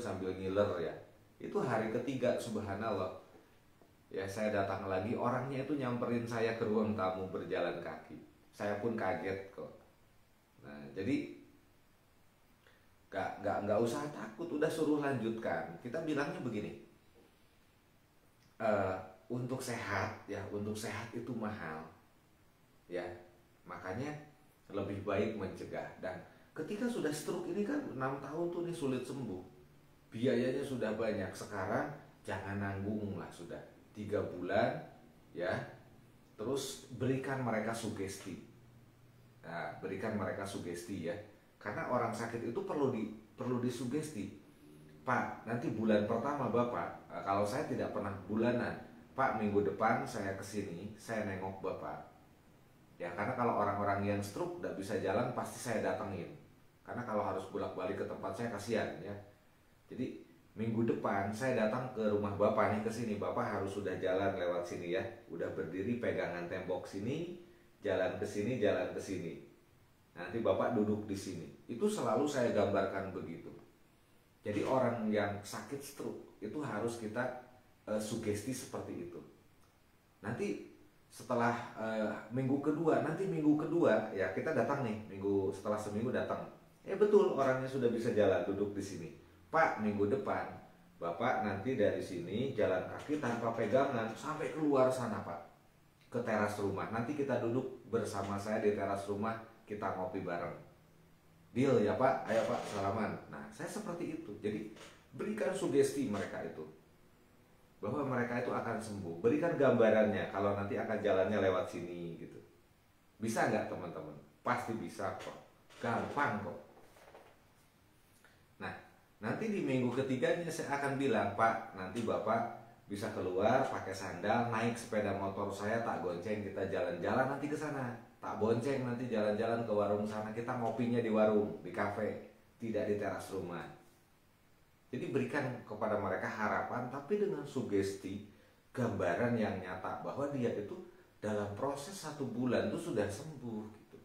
sambil ngiler ya. Itu hari ketiga, subhanallah ya, saya datang lagi, orangnya itu nyamperin saya ke ruang tamu berjalan kaki. Saya pun kaget kok. Nah, jadi nggak usah takut, udah suruh lanjutkan. Kita bilangnya begini, untuk sehat ya, untuk sehat itu mahal ya, makanya lebih baik mencegah. Dan ketika sudah stroke ini kan 6 tahun tuh nih sulit sembuh, biayanya sudah banyak. Sekarang jangan nanggung lah, sudah 3 bulan ya, terus berikan mereka sugesti. Nah, berikan mereka sugesti ya, karena orang sakit itu perlu disugesti. Pak, nanti bulan pertama Bapak, kalau saya tidak pernah bulanan, Pak, minggu depan saya kesini, saya nengok Bapak. Ya, karena kalau orang-orang yang stroke tidak bisa jalan, pasti saya datengin. Karena kalau harus bolak-balik ke tempat saya, kasihan ya. Jadi minggu depan saya datang ke rumah Bapak nih, kesini, Bapak harus sudah jalan lewat sini ya. Udah berdiri pegangan tembok sini, jalan ke sini, jalan ke sini. Nanti Bapak duduk di sini. Itu selalu saya gambarkan begitu. Jadi orang yang sakit stroke itu harus kita sugesti seperti itu. Nanti setelah minggu kedua ya kita datang nih, setelah seminggu datang. Betul, orangnya sudah bisa jalan, duduk di sini. Pak, minggu depan Bapak nanti dari sini jalan kaki tanpa pegangan sampai keluar sana Pak, ke teras rumah. Nanti kita duduk bersama saya di teras rumah, kita ngopi bareng. Deal ya Pak, ayo Pak, salaman. Nah, saya seperti itu. Jadi berikan sugesti mereka itu, bahwa mereka itu akan sembuh. Berikan gambarannya kalau nanti akan jalannya lewat sini gitu. Bisa nggak teman-teman? Pasti bisa kok. Gampang kok. Nah, nanti di minggu ketiganya saya akan bilang, Pak, nanti Bapak bisa keluar pakai sandal, naik sepeda motor saya, tak gonceng, kita jalan-jalan nanti ke sana. Tak bonceng nanti jalan-jalan ke warung sana, kita ngopinya di warung, di kafe, tidak di teras rumah. Jadi berikan kepada mereka harapan, tapi dengan sugesti, gambaran yang nyata bahwa dia itu dalam proses 1 bulan itu sudah sembuh gitu.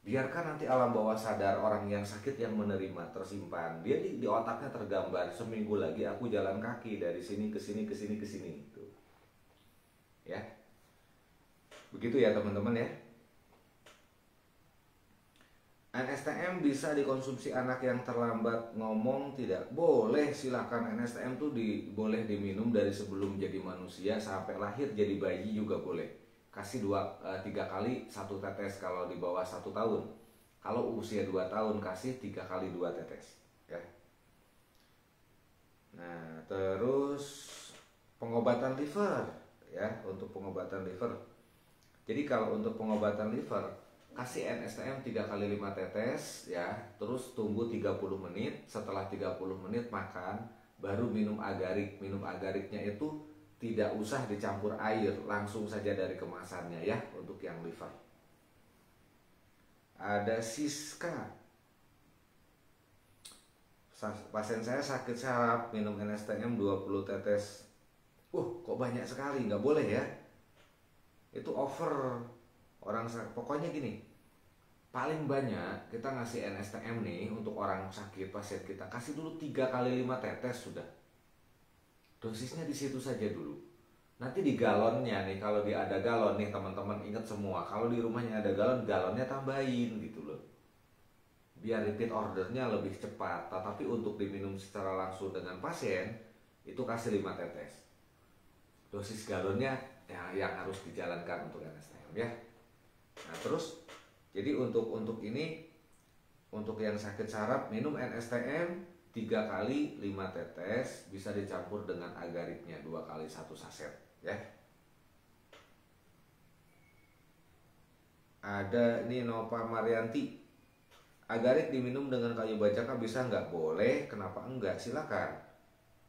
Biarkan nanti alam bawah sadar orang yang sakit yang menerima tersimpan, dia di otaknya tergambar, seminggu lagi aku jalan kaki dari sini ke sini ke sini ke sini gitu. Ya. Begitu ya teman-teman ya. NSTM bisa dikonsumsi anak yang terlambat ngomong tidak? Boleh, silakan. NSTM tuh boleh diminum dari sebelum jadi manusia sampai lahir jadi bayi juga boleh. Kasih 3 kali 1 tetes kalau di bawah 1 tahun. Kalau usia 2 tahun kasih 3 kali 2 tetes ya. Nah, terus pengobatan liver ya, untuk pengobatan liver. Jadi kalau untuk pengobatan liver, kasih NSTM 3 kali 5 tetes ya, terus tunggu 30 menit, setelah 30 menit makan, baru minum agarik. Minum agariknya itu tidak usah dicampur air, langsung saja dari kemasannya ya, untuk yang liver. Ada Siska, pasien saya sakit saraf, minum NSTM 20 tetes. Kok banyak sekali, nggak boleh ya, itu over. Pokoknya gini, paling banyak kita ngasih NSTM nih untuk orang sakit, pasien kita kasih dulu 3 kali 5 tetes sudah. Dosisnya di situ saja dulu. Nanti di galonnya nih, kalau dia ada galon nih teman-teman, ingat semua, kalau di rumahnya ada galon, galonnya tambahin gitu loh. Biar repeat ordernya lebih cepat. Tetapi untuk diminum secara langsung dengan pasien, itu kasih 5 tetes. Dosis galonnya yang harus dijalankan untuk NSTM ya. Nah, terus jadi untuk ini, untuk yang sakit saraf, minum NSTM 3 kali 5 tetes, bisa dicampur dengan agariknya 2 kali 1 saset ya. Ada ini Nova Marianti, agarik diminum dengan kayu bajaka bisa nggak? Boleh, kenapa enggak, silakan.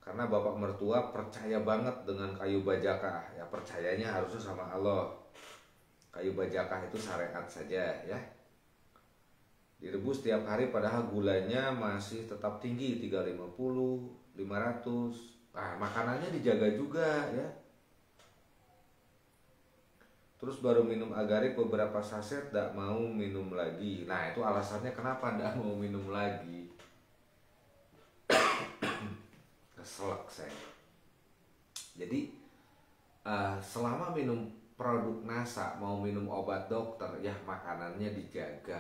Karena bapak mertua percaya banget dengan kayu bajaka ya, percayanya harusnya sama Allah. Kayu bajaka itu syariat saja ya. Direbus tiap hari padahal gulanya masih tetap tinggi 350, 500. Nah, makanannya dijaga juga ya. Terus baru minum agarik beberapa saset, tidak mau minum lagi. Nah, itu alasannya kenapa tidak mau minum lagi. Keselak saya. Jadi selama minum produk NASA, mau minum obat dokter, ya makanannya dijaga.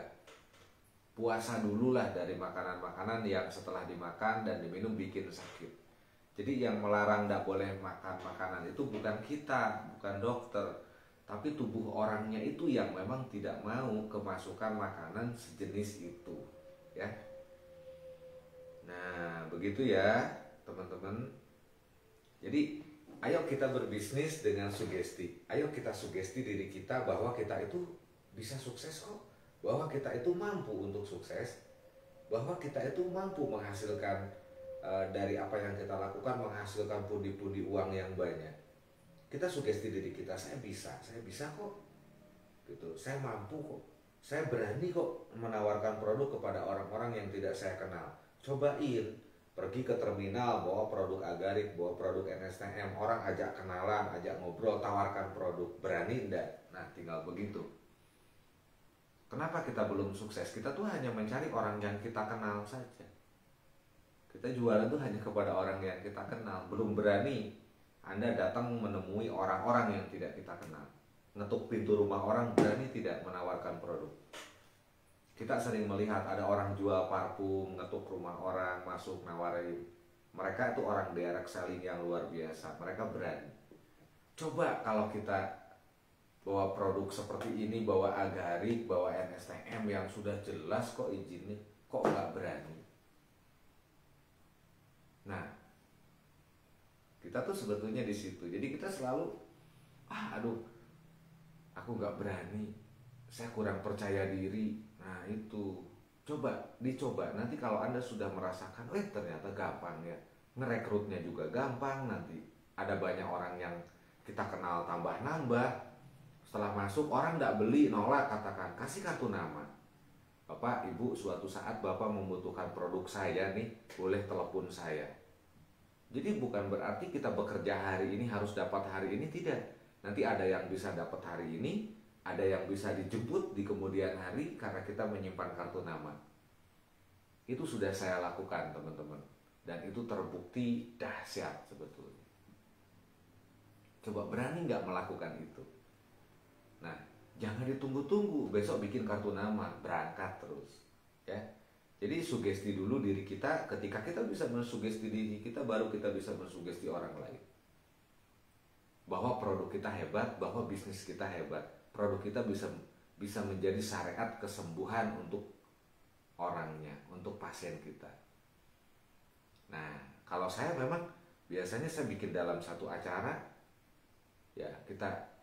puasa dulu lah dari makanan-makanan yang setelah dimakan dan diminum bikin sakit. Jadi yang melarang tidak boleh makan makanan itu bukan kita, bukan dokter, tapi tubuh orangnya itu yang memang tidak mau kemasukan makanan sejenis itu, ya. Nah, begitu ya, teman-teman. Jadi, ayo kita berbisnis dengan sugesti. Ayo kita sugesti diri kita bahwa kita itu bisa sukses kok. Bahwa kita itu mampu untuk sukses. Bahwa kita itu mampu menghasilkan dari apa yang kita lakukan, menghasilkan pundi-pundi uang yang banyak. Kita sugesti diri kita, saya bisa kok. Gitu. Saya mampu kok. Saya berani kok menawarkan produk kepada orang-orang yang tidak saya kenal. Cobain, pergi ke terminal, bawa produk Agarik, bawa produk NSTM, orang ajak kenalan, ajak ngobrol, tawarkan produk. Berani enggak? Nah, tinggal begitu. Kenapa kita belum sukses? Kita tuh hanya mencari orang yang kita kenal saja. Kita jualan tuh hanya kepada orang yang kita kenal. Belum berani Anda datang menemui orang-orang yang tidak kita kenal. Ngetuk pintu rumah orang, berani tidak menawarkan produk. Kita sering melihat ada orang jual parfum, ngetuk rumah orang, masuk nawarin. Mereka itu orang direct selling yang luar biasa. Mereka berani. Coba kalau kita bawa produk seperti ini, bawa Agarik, bawa NSTM yang sudah jelas kok izinnya, kok nggak berani? Nah, kita tuh sebetulnya di situ. Jadi kita selalu, aduh, aku nggak berani, saya kurang percaya diri. Nah itu, dicoba. Nanti kalau Anda sudah merasakan, ternyata gampang ya, ngerekrutnya juga gampang. Nanti ada banyak orang yang kita kenal tambah nambah. Setelah masuk orang nggak beli, nolak, katakan kasih kartu nama. Bapak, Ibu, suatu saat Bapak membutuhkan produk saya nih, boleh telepon saya. Jadi bukan berarti kita bekerja hari ini harus dapat hari ini, tidak. Nanti ada yang bisa dapat hari ini, ada yang bisa dijemput di kemudian hari karena kita menyimpan kartu nama. Itu sudah saya lakukan, teman-teman. Dan itu terbukti dahsyat sebetulnya. Coba berani nggak melakukan itu? Nah, jangan ditunggu-tunggu, besok bikin kartu nama, berangkat terus. Ya. Jadi sugesti dulu diri kita. Ketika kita bisa mensugesti diri kita, baru kita bisa mensugesti orang lain. Bahwa produk kita hebat, bahwa bisnis kita hebat. Produk kita bisa menjadi syariat kesembuhan untuk orangnya, untuk pasien kita. Nah, kalau saya memang biasanya saya bikin dalam satu acara, ya kita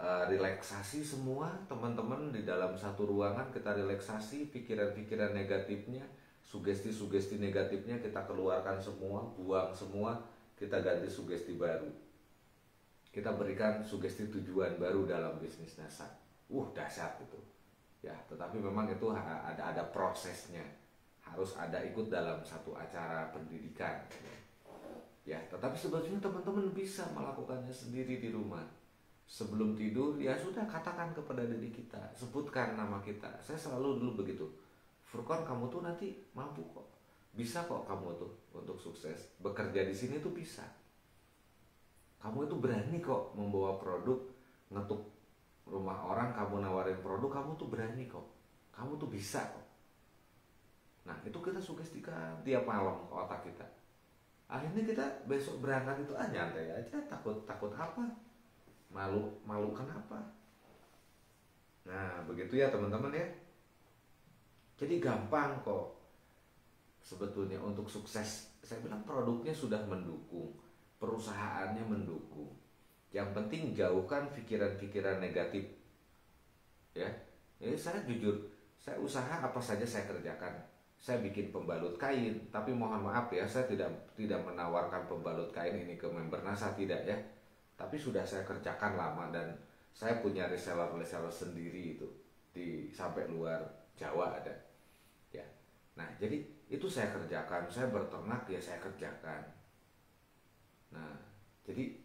relaksasi semua teman-teman di dalam satu ruangan, kita relaksasi pikiran-pikiran negatifnya, sugesti-sugesti negatifnya kita keluarkan semua, buang semua, kita ganti sugesti baru. Kita berikan sugesti tujuan baru dalam bisnis NASA. Dahsyat itu. Ya, tetapi memang itu ada prosesnya. Harus ada ikut dalam satu acara pendidikan. Ya, tetapi sebetulnya teman-teman bisa melakukannya sendiri di rumah. Sebelum tidur, ya sudah, katakan kepada diri kita, sebutkan nama kita. Saya selalu dulu begitu. Furqan, kamu tuh nanti mampu kok. Bisa kok kamu tuh untuk sukses. Bekerja di sini tuh bisa. Kamu itu berani kok membawa produk, ngetuk rumah orang, kamu nawarin produk, kamu tuh berani kok. Kamu tuh bisa kok. Nah, itu kita sugestikan tiap malam ke otak kita. Akhirnya kita besok berangkat itu nyantai aja, takut apa? Malu kenapa? Nah, begitu ya teman-teman ya. Jadi gampang kok sebetulnya untuk sukses. Saya bilang produknya sudah mendukung, perusahaannya mendukung. Yang penting jauhkan pikiran-pikiran negatif. Ya, saya jujur, saya usaha apa saja saya kerjakan. Saya bikin pembalut kain, tapi mohon maaf ya, saya tidak menawarkan pembalut kain ini ke member NASA, tidak ya. Tapi sudah saya kerjakan lama dan saya punya reseller sendiri itu sampai luar Jawa ada. Ya. Nah, jadi itu saya kerjakan, saya berternak ya saya kerjakan. Nah, jadi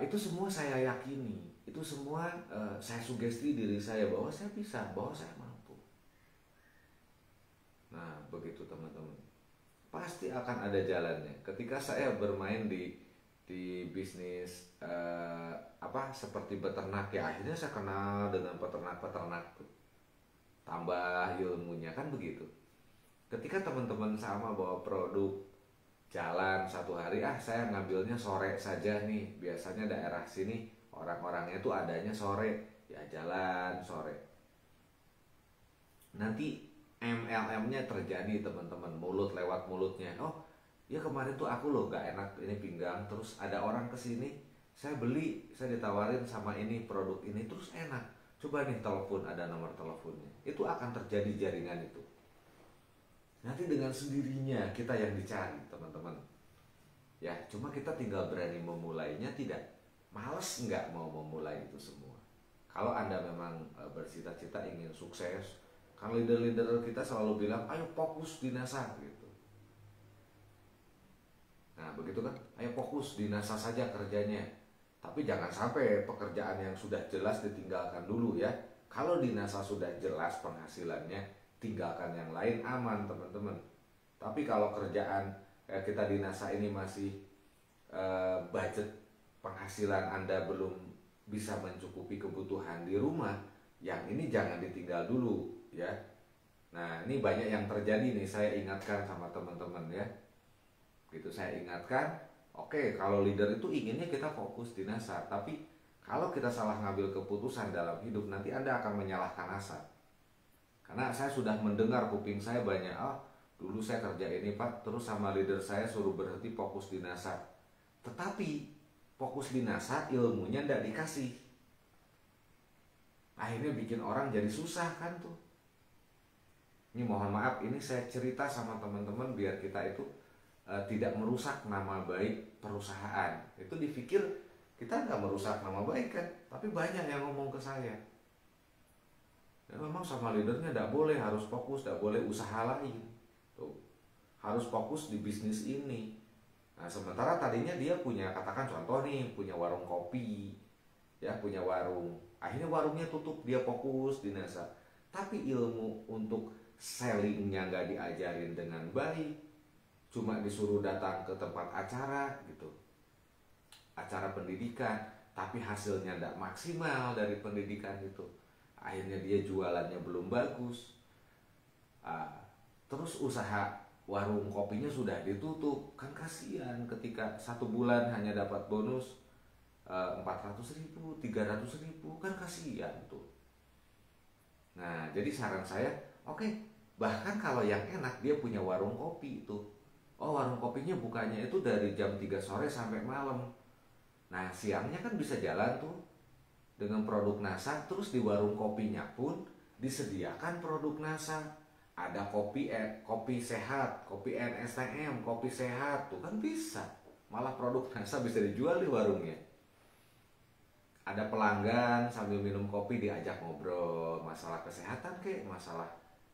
itu semua saya yakini, itu semua saya sugesti diri saya bahwa saya bisa, bahwa saya mampu. Nah, begitu teman-teman. Pasti akan ada jalannya. Ketika saya bermain di bisnis seperti beternak ya, akhirnya saya kenal dengan peternak tuh. tambah ilmunya, kan begitu. Ketika teman-teman sama bawa produk, jalan satu hari, saya ngambilnya sore saja nih, biasanya daerah sini orang-orangnya tuh adanya sore, ya jalan sore. Nanti MLM-nya terjadi teman-teman, mulut lewat mulutnya. Oh ya, kemarin tuh aku loh gak enak ini pinggang, terus ada orang kesini, saya beli, saya ditawarin sama ini produk ini, terus enak, coba nih telepon, ada nomor teleponnya. Itu akan terjadi jaringan itu. Nanti dengan sendirinya kita yang dicari teman-teman. Ya cuma kita tinggal berani memulainya tidak. Males nggak mau memulai itu semua. Kalau Anda memang bercita-cita ingin sukses, kan leader-leader kita selalu bilang ayo fokus di NASA gitu. Nah begitu kan, ayo fokus di NASA saja kerjanya. Tapi jangan sampai pekerjaan yang sudah jelas ditinggalkan dulu ya. Kalau di NASA sudah jelas penghasilannya, tinggalkan yang lain, aman teman-teman. Tapi kalau kerjaan kita di NASA ini masih budget penghasilan Anda belum bisa mencukupi kebutuhan di rumah, yang ini jangan ditinggal dulu ya. Nah ini banyak yang terjadi nih, saya ingatkan sama teman-teman ya. Gitu saya ingatkan, oke, kalau leader itu inginnya kita fokus di NASA, tapi kalau kita salah ngambil keputusan dalam hidup, nanti Anda akan menyalahkan NASA. Karena saya sudah mendengar, kuping saya banyak, dulu saya kerja ini Pak, terus sama leader saya suruh berhenti fokus di NASA. Tetapi fokus di NASA, ilmunya tidak dikasih. Akhirnya bikin orang jadi susah kan tuh. Ini mohon maaf, ini saya cerita sama teman-teman biar kita itu tidak merusak nama baik perusahaan. Itu dipikir kita nggak merusak nama baik kan, tapi banyak yang ngomong ke saya. Ya memang sama leadernya tidak boleh, harus fokus, tidak boleh usaha lain. Tuh, harus fokus di bisnis ini. Nah sementara tadinya dia punya, katakan contoh nih, punya warung kopi, ya punya warung. Akhirnya warungnya tutup, dia fokus di NASA. Tapi ilmu untuk sellingnya nggak diajarin dengan baik, cuma disuruh datang ke tempat acara gitu, acara pendidikan, tapi hasilnya tidak maksimal dari pendidikan itu. Akhirnya dia jualannya belum bagus. Terus usaha warung kopinya sudah ditutup, kan kasihan ketika 1 bulan hanya dapat bonus 400.000, 300.000, kan kasihan tuh. Nah jadi saran saya, oke, bahkan kalau yang enak dia punya warung kopi itu, warung kopinya bukanya itu dari jam 3 sore sampai malam. Nah siangnya kan bisa jalan tuh dengan produk NASA. Terus di warung kopinya pun disediakan produk NASA. Ada kopi sehat, kopi NSTM, kopi sehat, tuh kan bisa. Malah produk NASA bisa dijual di warungnya. Ada pelanggan sambil minum kopi diajak ngobrol masalah kesehatan kek, masalah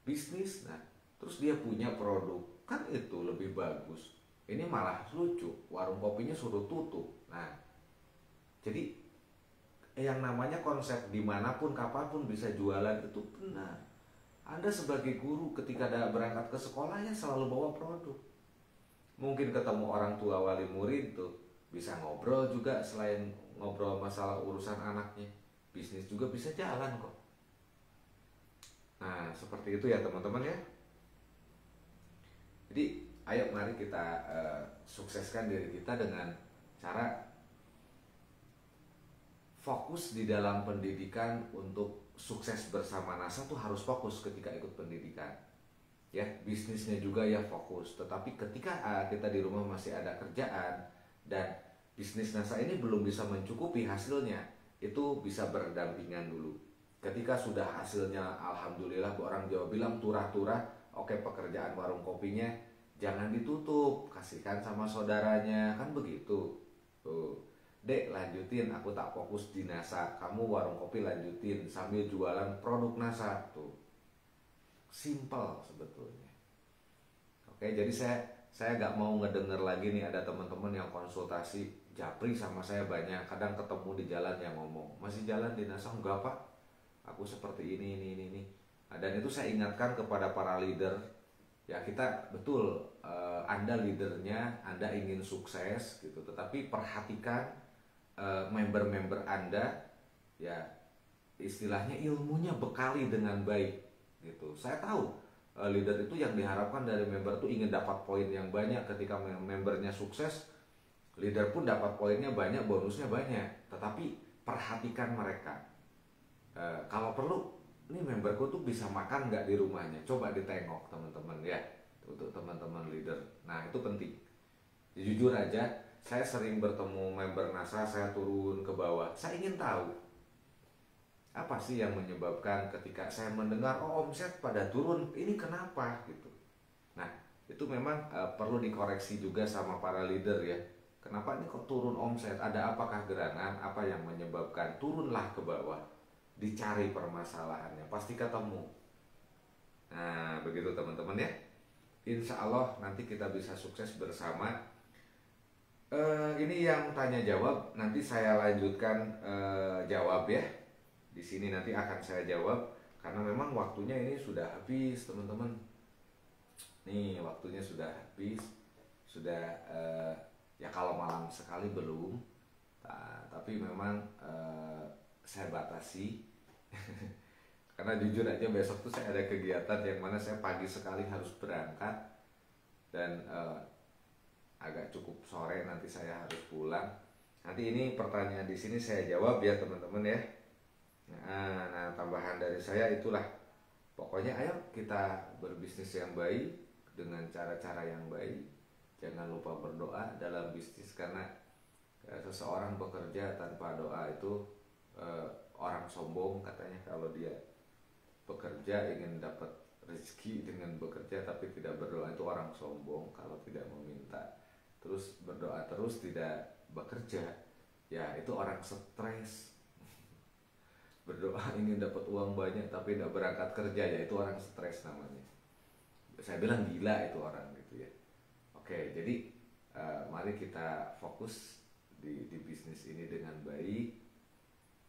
bisnis. Nah terus dia punya produk, kan itu lebih bagus. Ini malah lucu, warung kopinya suruh tutup. Nah jadi yang namanya konsep dimanapun kapanpun bisa jualan itu benar. Anda sebagai guru ketika ada berangkat ke sekolah ya selalu bawa produk. Mungkin ketemu orang tua wali murid tuh bisa ngobrol juga, selain ngobrol masalah urusan anaknya, bisnis juga bisa jalan kok. Nah seperti itu ya teman-teman ya. Jadi ayo mari kita sukseskan diri kita dengan cara fokus di dalam pendidikan. Untuk sukses bersama NASA tuh harus fokus ketika ikut pendidikan. Ya, bisnisnya juga ya fokus. Tetapi ketika kita di rumah masih ada kerjaan dan bisnis NASA ini belum bisa mencukupi hasilnya, itu bisa berdampingan dulu. Ketika sudah hasilnya alhamdulillah, orang Jawa bilang turah-turah, oke, pekerjaan warung kopinya jangan ditutup, kasihkan sama saudaranya, kan begitu. Tuh. Dek, lanjutin, aku tak fokus di NASA, kamu warung kopi lanjutin sambil jualan produk NASA. Tuh simple sebetulnya. Oke, jadi saya gak mau ngedenger lagi nih ada teman-teman yang konsultasi japri sama saya banyak. Kadang ketemu di jalan yang ngomong, masih jalan di NASA? Enggak Pak, aku seperti ini. Nah, dan itu saya ingatkan kepada para leader. Ya kita betul, Anda leadernya, Anda ingin sukses gitu, tetapi perhatikan member-member Anda, ya istilahnya ilmunya bekali dengan baik. gitu. Saya tahu leader itu yang diharapkan dari member tuh ingin dapat poin yang banyak. Ketika membernya sukses, leader pun dapat poinnya banyak, bonusnya banyak. Tetapi perhatikan mereka. Kalau perlu, ini memberku tuh bisa makan nggak di rumahnya? Coba ditengok teman-teman ya, untuk teman-teman leader. Nah itu penting. Jujur aja, saya sering bertemu member NASA, saya turun ke bawah. Saya ingin tahu apa sih yang menyebabkan ketika saya mendengar omset pada turun, ini kenapa gitu. Nah itu memang perlu dikoreksi juga sama para leader ya. Kenapa ini kok turun omset? Ada apakah gerangan? Apa yang menyebabkan? Turunlah ke bawah, dicari permasalahannya, pasti ketemu. Nah begitu teman-teman ya. Insya Allah nanti kita bisa sukses bersama. Ini yang tanya jawab, nanti saya lanjutkan jawab ya. Di sini nanti akan saya jawab karena memang waktunya ini sudah habis teman-teman. Nih waktunya sudah habis, sudah ya kalau malam sekali belum, tapi memang saya batasi karena jujur aja besok tuh saya ada kegiatan yang mana saya pagi sekali harus berangkat dan agak cukup sore nanti saya harus pulang. Nanti ini pertanyaan di sini saya jawab ya teman-teman ya. Nah tambahan dari saya itulah, pokoknya ayo kita berbisnis yang baik dengan cara-cara yang baik. Jangan lupa berdoa dalam bisnis karena seseorang bekerja tanpa doa itu orang sombong katanya. Kalau dia bekerja ingin dapat rezeki dengan bekerja tapi tidak berdoa itu orang sombong. Kalau tidak meminta terus berdoa terus tidak bekerja, ya itu orang stres. Berdoa ingin dapat uang banyak tapi tidak berangkat kerja, ya itu orang stres namanya. Saya bilang gila itu orang gitu ya. Oke, jadi mari kita fokus di bisnis ini dengan baik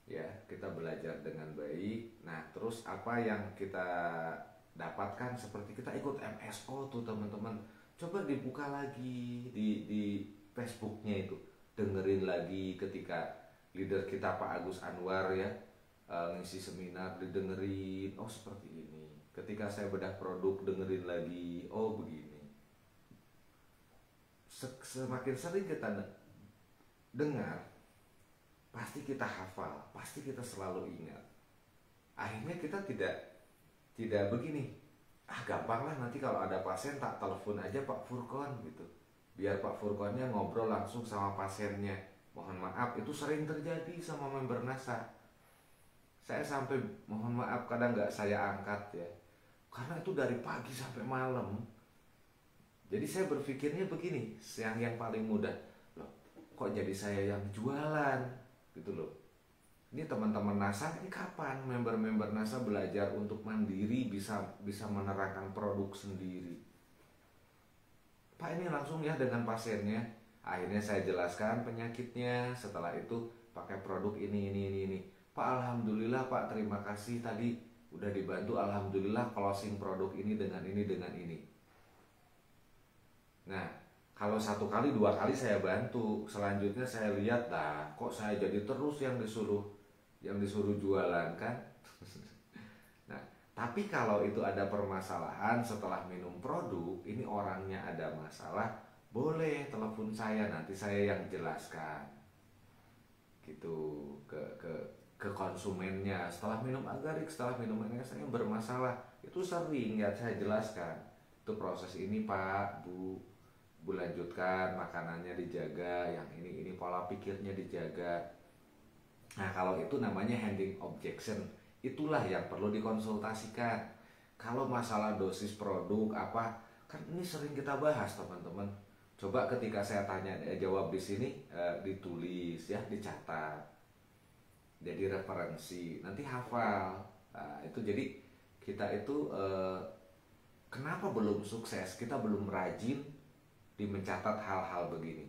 ya, kita belajar dengan baik. Nah terus apa yang kita dapatkan, seperti kita ikut MSO tuh teman-teman, coba dibuka lagi di Facebooknya itu, dengerin lagi ketika leader kita Pak Agus Anwar ya ngisi seminar, didengerin, oh seperti ini. Ketika saya bedah produk, dengerin lagi, oh begini. Semakin sering kita dengar, pasti kita hafal, pasti kita selalu ingat. Akhirnya kita tidak begini, gampang lah nanti kalau ada pasien tak telepon aja Pak Furkon gitu, biar Pak Furkonnya ngobrol langsung sama pasiennya. Mohon maaf, itu sering terjadi sama member NASA. Saya sampai mohon maaf kadang nggak saya angkat ya, karena itu dari pagi sampai malam. Jadi saya berpikirnya begini, yang paling mudah, loh kok jadi saya yang jualan gitu loh. Ini teman-teman NASA, ini kapan member-member NASA belajar untuk mandiri, bisa menerapkan produk sendiri? Pak ini langsung ya dengan pasiennya. Akhirnya saya jelaskan penyakitnya. Setelah itu pakai produk ini. Pak alhamdulillah Pak, terima kasih tadi udah dibantu. Alhamdulillah closing produk ini dengan ini. Nah kalau 1 kali 2 kali saya bantu, selanjutnya saya lihat lah kok saya jadi terus yang disuruh jualan kan. Nah tapi kalau itu ada permasalahan setelah minum produk, ini orangnya ada masalah, boleh telepon saya, nanti saya yang jelaskan gitu ke konsumennya. Setelah minum agarik, setelah minum ini saya bermasalah, itu sering ya saya jelaskan, itu proses ini Pak Bu lanjutkan, makanannya dijaga, yang ini pola pikirnya dijaga. Nah kalau itu namanya handling objection, itulah yang perlu dikonsultasikan. Kalau masalah dosis produk apa, kan ini sering kita bahas teman-teman. Coba ketika saya tanya jawab di sini, ditulis ya, dicatat, jadi referensi, nanti hafal. Nah, itu jadi kita itu kenapa belum sukses, kita belum rajin di mencatat hal-hal begini.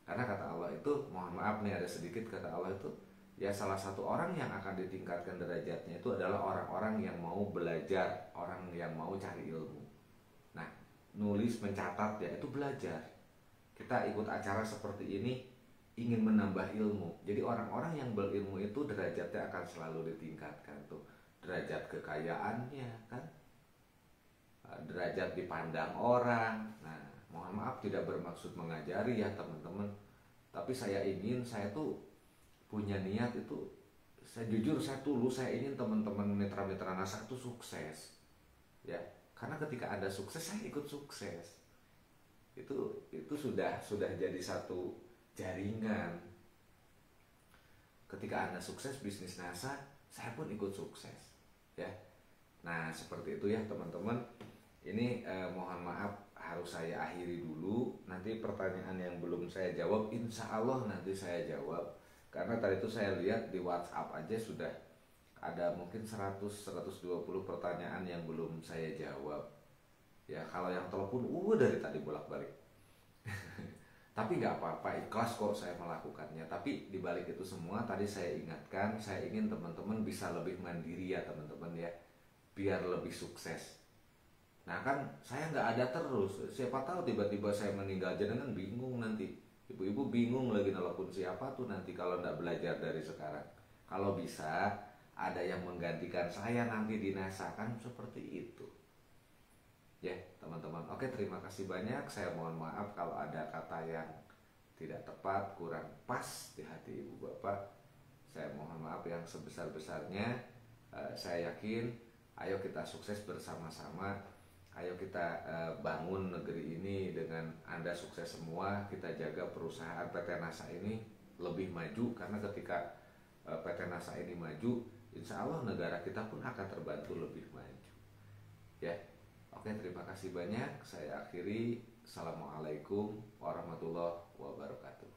Karena kata Allah itu, mohon maaf nih ada sedikit, kata Allah itu ya salah satu orang yang akan ditingkatkan derajatnya itu adalah orang-orang yang mau belajar, orang yang mau cari ilmu. Nah nulis, mencatat ya itu belajar. Kita ikut acara seperti ini ingin menambah ilmu. Jadi orang-orang yang berilmu itu derajatnya akan selalu ditingkatkan tuh. derajat kekayaannya kan, derajat dipandang orang. Nah, mohon maaf tidak bermaksud mengajari ya teman-teman, tapi saya tuh punya niat itu, saya jujur, saya tulus, saya ingin teman-teman mitra-mitra NASA itu sukses ya, karena ketika Anda sukses saya ikut sukses. Itu sudah jadi satu jaringan. Ketika Anda sukses bisnis NASA, saya pun ikut sukses ya. Nah, seperti itu ya teman-teman. Ini mohon maaf harus saya akhiri dulu. Nanti pertanyaan yang belum saya jawab insya Allah nanti saya jawab, karena tadi itu saya lihat di WhatsApp aja sudah ada mungkin 100-120 pertanyaan yang belum saya jawab ya. Kalau yang telepon dari tadi bolak-balik tapi nggak apa-apa, ikhlas kok saya melakukannya. Tapi dibalik itu semua tadi saya ingatkan, saya ingin teman-teman bisa lebih mandiri ya teman-teman ya, biar lebih sukses. Nah kan saya nggak ada terus, siapa tahu tiba-tiba saya meninggal, jangan bingung nanti. Ibu-ibu bingung lagi nelpon siapa tuh nanti kalau nggak belajar dari sekarang. Kalau bisa ada yang menggantikan saya nanti di NASA, kan seperti itu. Ya teman-teman, oke, terima kasih banyak. Saya mohon maaf kalau ada kata yang tidak tepat, kurang pas di hati ibu bapak. Saya mohon maaf yang sebesar-besarnya. Saya yakin, ayo kita sukses bersama-sama. Ayo kita bangun negeri ini dengan Anda sukses semua. Kita jaga perusahaan PT NASA ini lebih maju, karena ketika PT NASA ini maju, insya Allah negara kita pun akan terbantu lebih maju. Ya. Oke, terima kasih banyak. Saya akhiri. Assalamualaikum warahmatullahi wabarakatuh.